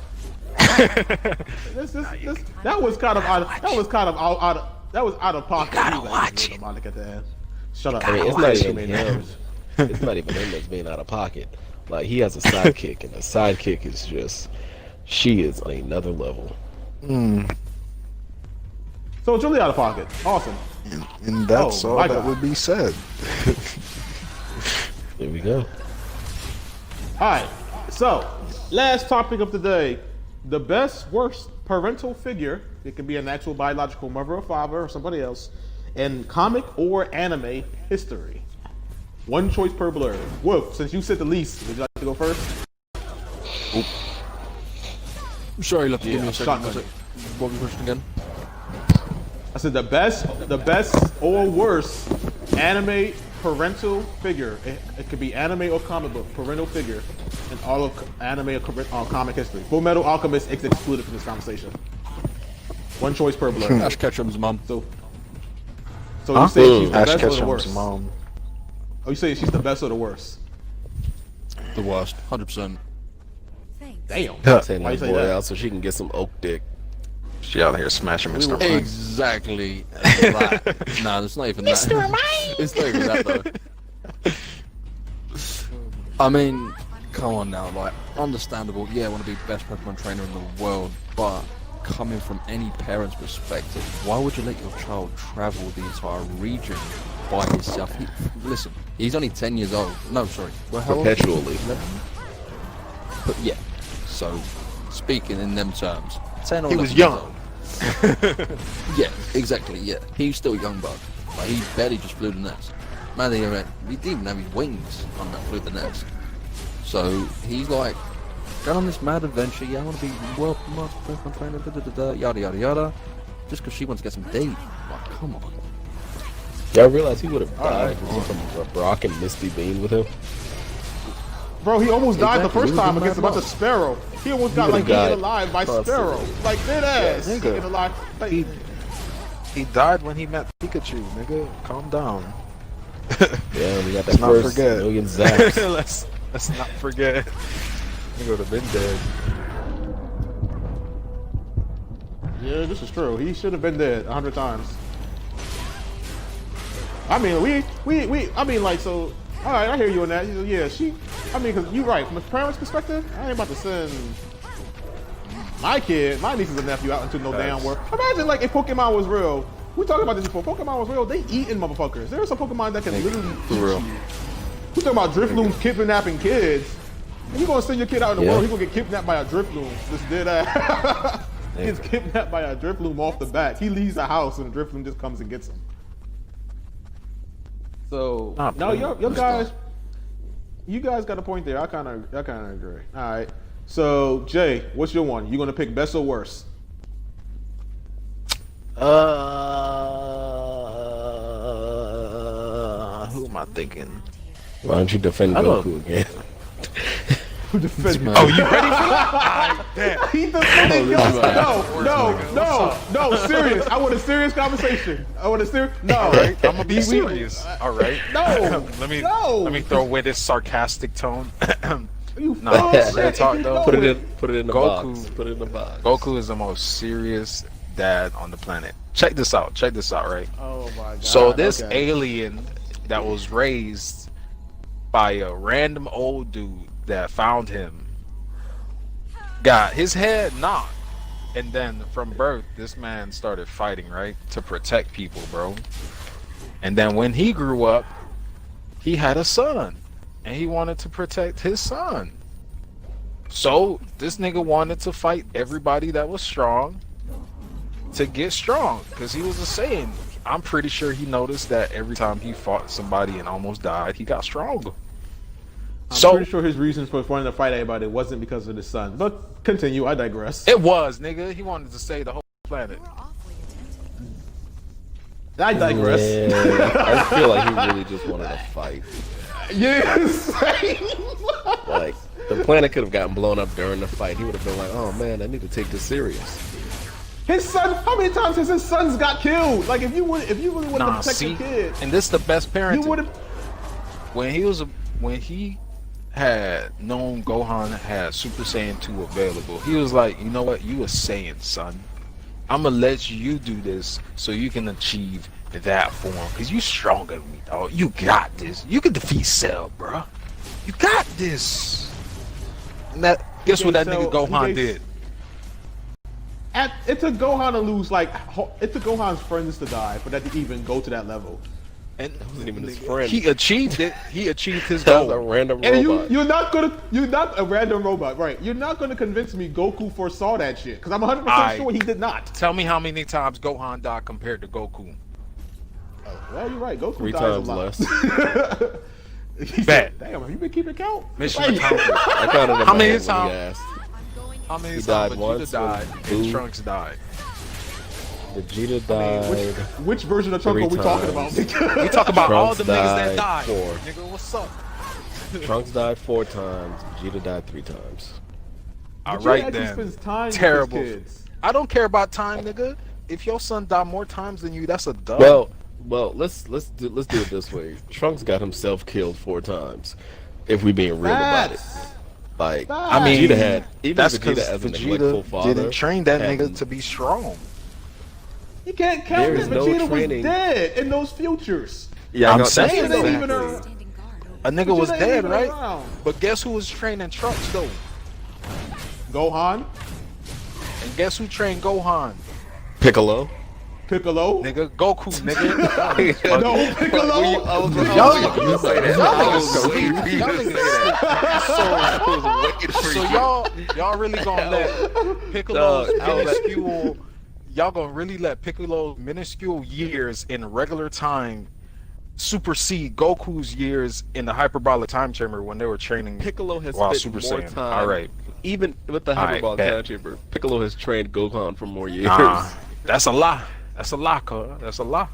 This, that was kind of out. That was kind of out. That was out of pocket. gotta He was watch real demonic at the end. Shut up. I mean, it's not even Man. him. It's not even him that's being out of pocket. Like he has a sidekick, and the sidekick is just she is on another level. So it's really out of pocket. Awesome. And that's Oh, all my that God. would be said. There we go. All right. So, last topic of the day: the best, worst parental figure. It can be an actual biological mother or father or somebody else in comic or anime history. One choice per Bl3rd. Wolf, since you said the least, would you like to go first? Sorry, love to give me a second. shotgun. What was the question again? I said the best or worst anime parental figure. It could be anime or comic book parental figure in all of anime or comic history. Full Metal Alchemist is excluded from this conversation. One choice per Bl3rd. Ash Ketchum's mum. So you say she's the Ash best or the Ketchum's worst? mom. Oh, you say she's the best or the worst? The worst. 100%. Thanks. Damn. Send Why you that say boy that? out so she can get some oak dick. She out here smashing Mr. Mime. Exactly that. Nah, it's not even that. Mr. Mime! It's not even that, though. I mean, come on now, like, understandable. Yeah, I want to be best Pokemon trainer in the world, but coming from any parent's perspective, why would you let your child travel the entire region by himself? Listen, he's only 10 years old. No, sorry. Well, how old is he? Perpetually. But yeah, so speaking in them terms, 10 or He 11 was years young. old. Yeah, exactly, yeah. He's still a young bug. Like, he barely just flew the nest. Man, he didn't even have his wings on that flew the nest. So he's like, going on this mad adventure, yeah, I want to be world master Pokemon trainer, da, da, da, da, yada yada yada. Just because she wants to get some date. Like, come on. Yeah, I realized he would have died if he from Brock and Misty Bean with him. Bro, he almost died the Exactly. first He was time a against a mad bunch of loss. Sparrow. He almost got like would've died eaten alive by constantly. Sparrow. Like dead ass. nigga. Eaten alive. Like, He died when he met Pikachu, nigga. Calm down. Yeah, we got that Let's not first forget. million zaps. let's not forget. Nigga would have been dead. yeah, this is true. He should have been dead 100 times. I mean, I mean, like, so, all right, I hear you on that. Yeah, I mean, because you're right. From a parent's perspective, I ain't about to send my kid, my nieces and nephew out into no damn world. Imagine, like, if Pokemon was real. We talked about this before. Pokemon was real. They eating motherfuckers. There are some Pokemon that can literally eat real. you. We talking about Drifloons kidnapping kids. And you gonna send your kid out in the Yeah. world, he's gonna get kidnapped by a Drifloon. Just did that. He gets kidnapped by a Drifloon off the bat. He leaves the house and the Drifloon just comes and gets him. So Not no, playing. your guys, you guys got a point there. I kind of agree. All right. So Jay, what's your one? You gonna pick best or worst? Who am I thinking? Why don't you defend I don't- Goku again? Who defended? Oh, you ready for that? He defended Oh, No, serious. I want a serious conversation. I want a serious. No, All right, I'm gonna be serious. All right. No, let me no. throw away this sarcastic tone. You No, full real shit. talk, You though. know Put it in the Goku. box. Put it in the box. Goku is the most serious dad on the planet. Check this out. Right. Oh my god. So this okay. alien that was raised by a random old dude that found him got his head knocked, and then from birth this man started fighting, right, to protect people, bro. And then when he grew up, he had a son and he wanted to protect his son. So this nigga wanted to fight everybody that was strong to get strong, because he was a Saiyan. I'm pretty sure he noticed that every time he fought somebody and almost died, he got stronger. I'm pretty sure his reasons for wanting to fight everybody wasn't because of his son. But continue, I digress. It was, nigga. He wanted to save the whole planet. I digress. Yeah, I feel like he really just wanted to fight. Yes. Like, the planet could have gotten blown up during the fight. He would have been like, oh man, I need to take this serious. His son. How many times has his sons got killed? Like, if you really wanted to protect see, your kid, and this the best parenting. you would have. When he had known Gohan had Super Saiyan 2 available, he was like, you know what, you a Saiyan, son. I'm gonna let you do this so you can achieve that form, because you stronger than me, dog. You got this. You can defeat Cell, bro. You got this. And that, guess what that nigga Gohan did? It took Gohan to lose, like, it took Gohan's friends to die for that to even go to that level. And That wasn't even his friend. he achieved it. He achieved his That was a goal. random And robot. you're not a random robot, right? You're not gonna convince me Goku foresaw that shit, because I'm 100% Aight. sure he did not. Tell me how many times Gohan died compared to Goku. Well, you're right. Goku 3 dies times a lot. less. He Bet. said, damn, have you been keeping count? Mission Like- accomplished. I counted in How my many head when times- he asked. How many He times died Vegeta once, died when and Boo- Trunks died? Vegeta died. Which version of Trunks are 3 we talking about? times. We talk about all Trunks the niggas that died died. 4. Nigga, what's up? Trunks died 4 times. Vegeta died 3 times. All Vegeta right actually then. spends time Terrible. with his kids. I don't care about time, nigga. If your son died more times than you, that's a dub. Well, let's do it this way. Trunks got himself killed 4 times. If we being real about it, Facts. like Facts. I mean, Vegeta had even that's Vegeta because as a neglectful Vegeta father didn't train that had- nigga to be strong. You can't count There that is no Vegeta training. was dead in those futures. Yeah, I'm no, that's saying they even exactly. are- Standing guard over A nigga was Vegeta ain't dead, even right? around. But guess who was training Trunks though? Gohan, And guess who trained Gohan? Piccolo. Piccolo. Nigga, Goku, nigga. No, Piccolo. Y'all You say that. I was waiting for you Y'all to say niggas- that. I was waiting for So you. y'all really gonna let Piccolo's Dog, I was like- minuscule, y'all gonna really let Piccolo's minuscule years in regular time supersede Goku's years in the hyperbolic time chamber when they were training Piccolo has while spent Super more Saiyan? time. All right, Even with the All right, hyperbolic bet. time chamber, Piccolo has trained Gohan for more years. that's a lie. That's a lie, cuz. That's a lie.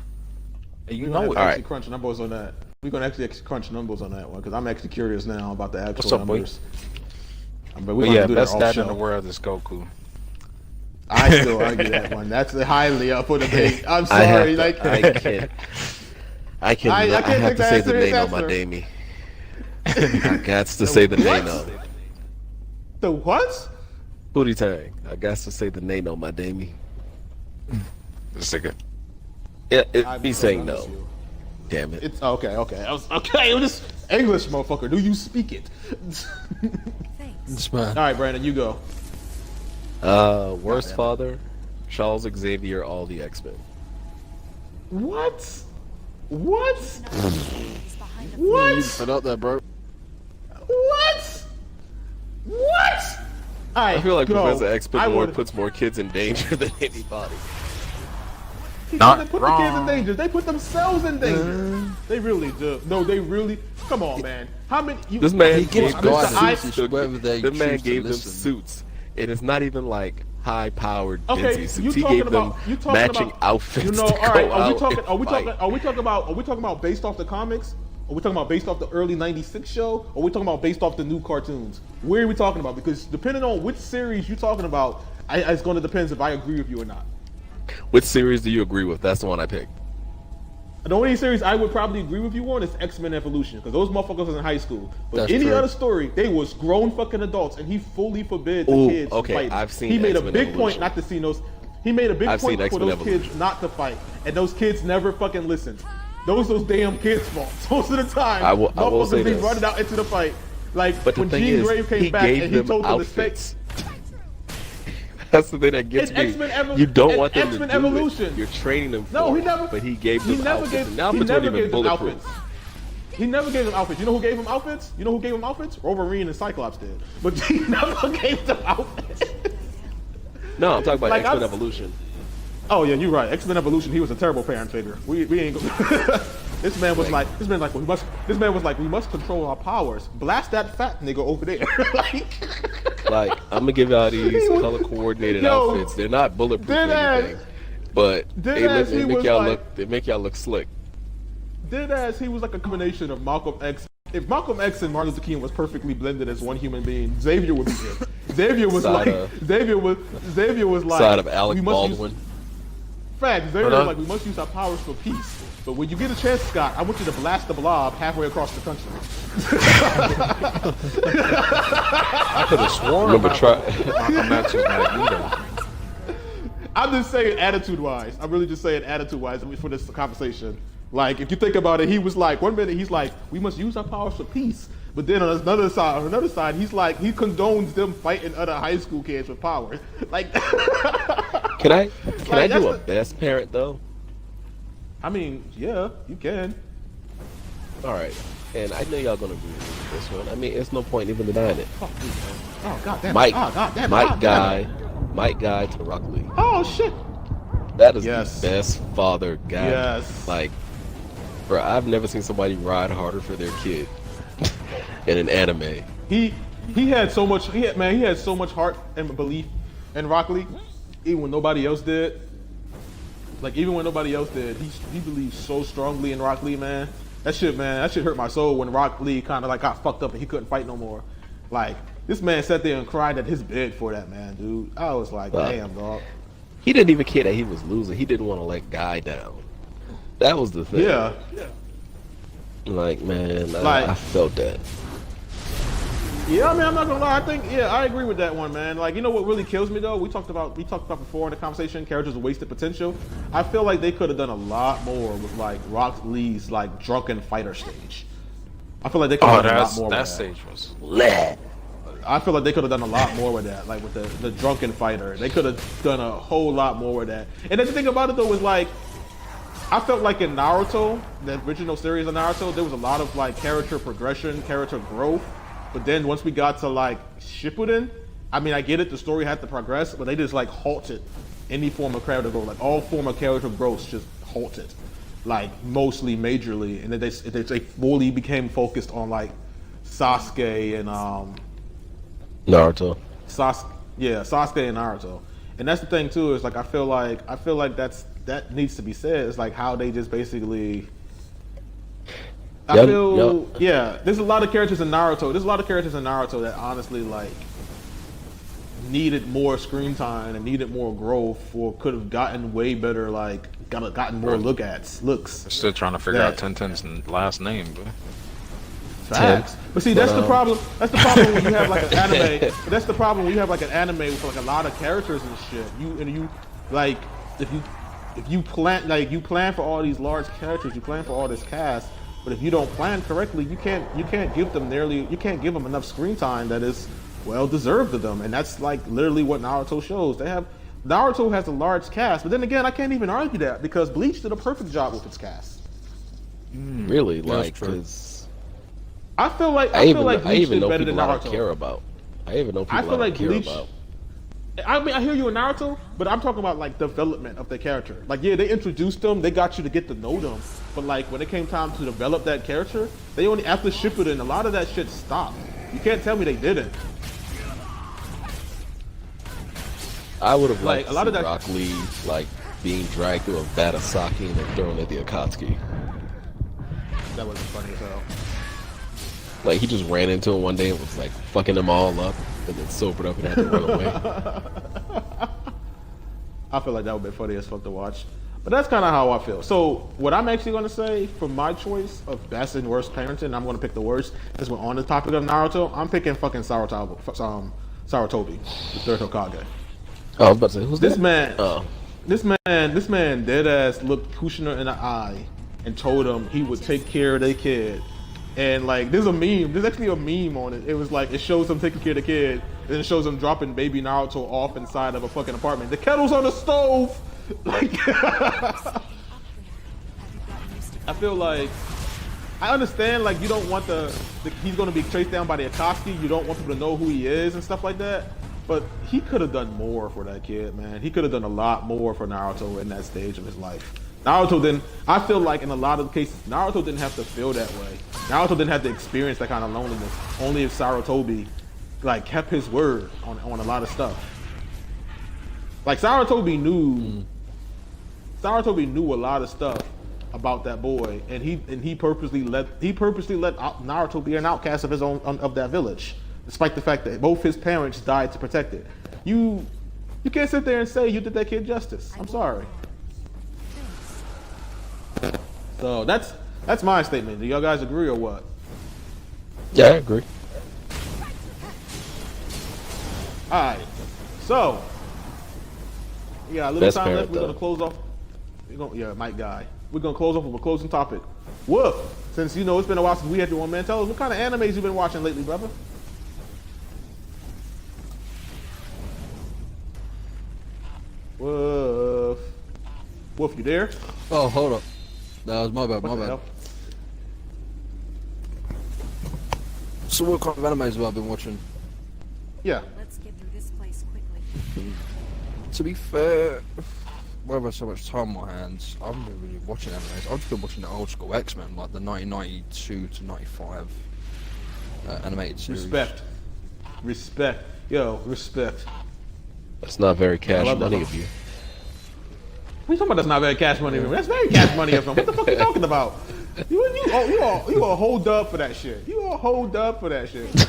And you We're know gonna it. have to actually crunch numbers on that. We're gonna actually crunch numbers on that one because I'm actually curious now about the actual What's up, boy? numbers. But But we're yeah, gonna do best that dad off in the show. world is Goku. I still argue that one. That's highly up for debate. I'm I have sorry. to- Like I can't. I can. I I, can't have take to that say as the serious name on my answer. Damie. I got to say the What? name on the what? Booty Tang. I got to say the name on my Damie. This nigga. Yeah, I'm he's sorry, saying I no. miss you. Damn it. It's okay. Okay. I was okay. It was just English, motherfucker. Do you speak it? thanks. This man. All right, Brandon, you go. Worst father, Charles Xavier, all the X-Men. What? What? He's behind the What? Put up there, bro. What? What? All right, I feel like go. Professor X I would- puts more kids in danger than anybody. He Not doesn't put the kids in wrong. danger. They put themselves in danger. They really do. No, they really. Come on, man. How many? You, This man He gives gave God I- suits whether they the man choose to gave them listen. suits. It is not even like high-powered Okay, fancy you suits. He talking gave them about you talking matching about outfits. You know, to all right. go Are we out talking? and Are we talking? fight. Are we talking about? Are we talking about based off the comics? Are we talking about based off the early '96 show? Or are we talking about based off the new cartoons? Where are we talking about? Because depending on which series you're talking about, it's going to depend if I agree with you or not. Which series do you agree with? That's the one I picked. The only series I would probably agree with you on is X-Men Evolution, because those motherfuckers was in high school. But That's any true. other story, they was grown fucking adults, and he fully forbid the Ooh, kids from okay, fighting. I've seen He made a X-Men big Evolution. point not to see those. He made a big I've point seen for X-Men those kids Evolution. not to fight, and those kids never fucking listened. Those damn kids' fault. Most of the time, I will motherfuckers say be this. running out into the fight. Like But the when thing Jean is, Grey came he back gave and he them told them to stay. outfits. That's the thing that gets In me. X-Men You don't in want them X-Men to do Evolution. it. You're training them for No, he it. never. But he gave he them never outfits. gave. And the He outfits never weren't even gave them bulletproof. outfits. He never gave them outfits. You know who gave him outfits? You know who gave him outfits? Wolverine and Cyclops did. But he never gave them outfits. No, I'm talking about Like, X-Men I've- Evolution. Oh yeah, you're right. X-Men Evolution. He was a terrible parent figure. We ain't. This man was like. This man was like we must control our powers. Blast that fat nigga over there. Like, I'm gonna give y'all these He was- color coordinated Yo, outfits. They're not bulletproof or dead anything. but Deadass, he was like, they make y'all look slick. Deadass, he was like a combination of Malcolm X. If Malcolm X and Martin Luther King was perfectly blended as one human being, Xavier would be it. Xavier was like Side of Alec we must Baldwin. Use, fact, Xavier was like, we must use our powers for peace. But when you get a chance, Scott, I want you to blast the blob halfway across the country. I could have sworn Malcolm X was Magneto. I'm just saying attitude-wise. I'm really just saying attitude-wise for this conversation. Like, if you think about it, he was like, one minute he's like, we must use our powers for peace. But then on another side, he's like, he condones them fighting other high school kids with power. Like, Can I do a best parent though? I mean, yeah, you can. All right, and I know y'all gonna agree with this one. I mean, it's no point even denying it. Oh, God damn it. Mike, Oh, God damn it. Mike Oh, damn it. Guy to Rock Lee. Oh, shit. That is Yes. the best father guy. Yes. Like, bro, I've never seen somebody ride harder for their kid in an anime. He had so much. He had so much heart and belief in Rock Lee, even when nobody else did. Like, even when nobody else did, he believed so strongly in Rock Lee, man. That shit hurt my soul when Rock Lee kind of like got fucked up and he couldn't fight no more. Like, this man sat there and cried at his bed for that, man, dude. I was like, damn, dog. He didn't even care that he was losing. He didn't want to let Guy down. That was the thing. Yeah. Like, man, Like- I felt that. Yeah, I mean, I'm not gonna lie. I think, yeah, I agree with that one, man. Like, you know what really kills me though? We talked about before in the conversation, characters with wasted potential. I feel like they could have done a lot more with like Rock Lee's like drunken fighter stage. I feel like they could have done a lot more with that that. stage was. I feel like they could have done a lot more with that, like with the drunken fighter. They could have done a whole lot more with that. And then the thing about it though was like, I felt like in Naruto, the original series of Naruto, there was a lot of like character progression, character growth. But then once we got to like Shippuden, I mean, I get it, the story had to progress, but they just like halted any form of character growth. Like all form of character growth just halted, like mostly majorly, and then they fully became focused on like Sasuke and Naruto. Sasuke and Naruto. And that's the thing too, is like I feel like that needs to be said. It's like how they just basically there's a lot of characters in Naruto. There's a lot of characters in Naruto that honestly like needed more screen time and needed more growth, or could have gotten way better, like gotten more looks. I'm still trying to figure out Tenten's last name, but Facts. But see, that's the problem. That's the problem when you have like an anime. But that's the problem when you have like an anime with like a lot of characters and shit. You like if you plan for all these large characters, you plan for all this cast. But if you don't plan correctly, you can't give them enough screen time that is well deserved of them. And that's like literally what Naruto shows. Naruto has a large cast, but then again, I can't even argue that because Bleach did a perfect job with its cast. Really, like, because I feel like Bleach did better than Naruto. Care about. I even know people I feel like care Bleach. about. I mean, I hear you in Naruto, but I'm talking about like development of the character. Like, yeah, they introduced them, they got you to get to know them, but like when it came time to develop that character, they only after Shippuden, a lot of that shit stopped. You can't tell me they didn't. I would have Like, liked a lot of to see that- Rock Lee like being dragged through a vat of sake and then thrown at the Akatsuki. That wasn't funny as hell. Like he just ran into him one day and was like fucking them all up, and then sobered up and had to run away. I feel like that would be funny as fuck to watch. But that's kind of how I feel. So what I'm actually going to say for my choice of best and worst parenting, I'm going to pick the worst. As we're on the topic of Naruto, I'm picking fucking Sarutobi, the third Hokage. Oh, I was about to say, who's This that? man, Oh, this man dead ass looked Kushner in the eye and told him he would take care of their kid. And like, there's a meme. There's actually a meme on it. It was like, it shows him taking care of the kid, and then it shows him dropping baby Naruto off inside of a fucking apartment. The kettle's on the stove. Like, I feel like, I understand. Like, you don't want he's gonna be chased down by the Akatsuki. You don't want people to know who he is and stuff like that. But he could have done more for that kid, man. He could have done a lot more for Naruto in that stage of his life. Naruto didn't. I feel like in a lot of cases, Naruto didn't have to feel that way. Naruto didn't have to experience that kind of loneliness. Only if Sarutobi, like, kept his word on a lot of stuff. Like Sarutobi knew Sarutobi knew a lot of stuff about that boy, and he purposely let Naruto be an outcast of his own of that village, despite the fact that both his parents died to protect it. You can't sit there and say you did that kid justice. I'm sorry. So that's my statement. Do y'all guys agree or what? Yeah, I agree. Alright. So we got a little Best time left. parent, We're gonna though. close off. Mike Guy. We're gonna close off with a closing topic. Woof. Since you know it's been a while since we had the one man, tell us what kind of animes you've been watching lately, brother. Woof. Woof, you there? Oh, hold up. That was my bad. What My the bad. hell? So what kind of animes have I been watching? Yeah. Let's get through this place quickly. To be fair, where I've had so much time on my hands, I haven't been really watching animes. I've just been watching the old school X-Men, like the 1992 to 95 animated series. Respect. Yo, respect. That's not very cash love that. money of you. What are you talking about? That's not very cash money. That's very cash money of him. What the fuck are you talking about? You a whole dub for that shit. You a whole dub for that shit. Man.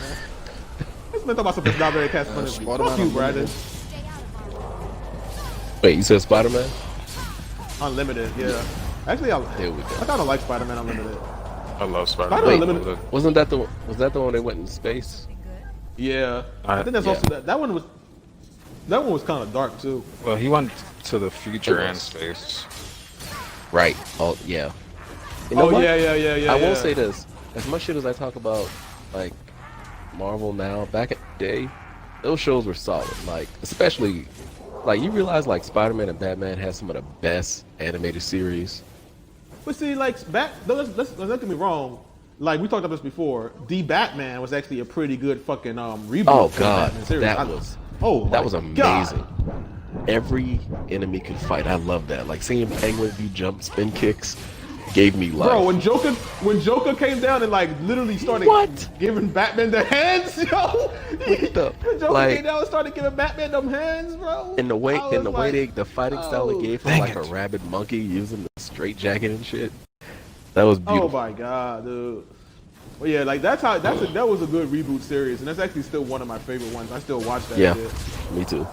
Let's talk about something that's not very cash money. Fuck you, Brandon. Wait, you said Spider-Man? Unlimited, yeah. Actually, I There we go. kind of like Spider-Man Unlimited. I love Spider-Man Spider-Man. Unlimited. Wasn't that the one they went in space? Yeah, I think that's Yeah. also that one was kind of dark too. Well, he went to the future It and was. space. Right. Oh yeah. You know Oh what? yeah. I will say this: as much shit as I talk about, like Marvel now, back in the day, those shows were solid. Like, especially, like you realize, like Spider-Man and Batman had some of the best animated series. But see, like let's don't get me wrong. Like we talked about this before, The Batman was actually a pretty good fucking reboot. Oh for the god, Batman series. that was amazing. God. Every enemy could fight. I love that. Like seeing Penguin do jump spin kicks gave me life. Bro, when Joker came down and like literally started giving Batman the hands, yo. When Joker came down and started giving Batman them hands, bro. And the way the fighting style they gave him dang like it. a rabid monkey using the straight jacket and shit. That was beautiful. Oh my god, dude. Well, yeah, like that was a good reboot series, and that's actually still one of my favorite ones. I still watch that Yeah, shit. me too.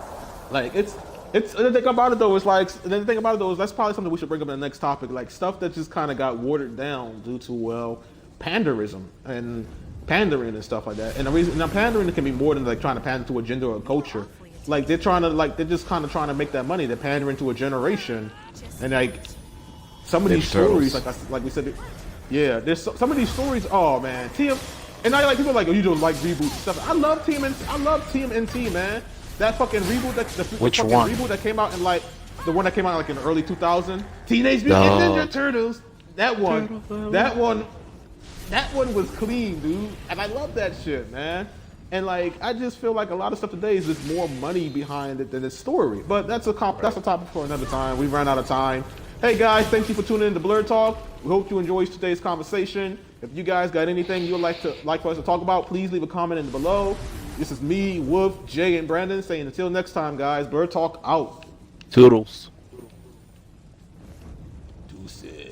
Like it's the thing about it though is like that's probably something we should bring up in the next topic. Like stuff that just kind of got watered down due to panderism and pandering and stuff like that. And the reason now pandering can be more than like trying to pander to a gender or a culture. Like they're just kind of trying to make that money. They're pandering to a generation, and like some of these stories, like we said, yeah, there's some of these stories. Oh man, and I like people are like, oh, you don't like reboot stuff. I love TMNT, man. That fucking reboot, Which fucking one? reboot that came out in like the one that came out like in the early 2000s, Teenage Mutant Ninja Turtles. That one was clean, dude, and I love that shit, man. And like, I just feel like a lot of stuff today is just more money behind it than its story. But that's a topic for another time. We've run out of time. Hey guys, thank you for tuning in to Bl3rd Talk. We hope you enjoyed today's conversation. If you guys got anything you would like for us to talk about, please leave a comment below. This is me, Wolf, Jay, and Brandon saying until next time, guys. Bl3rd Talk out. Toodles. Deuces.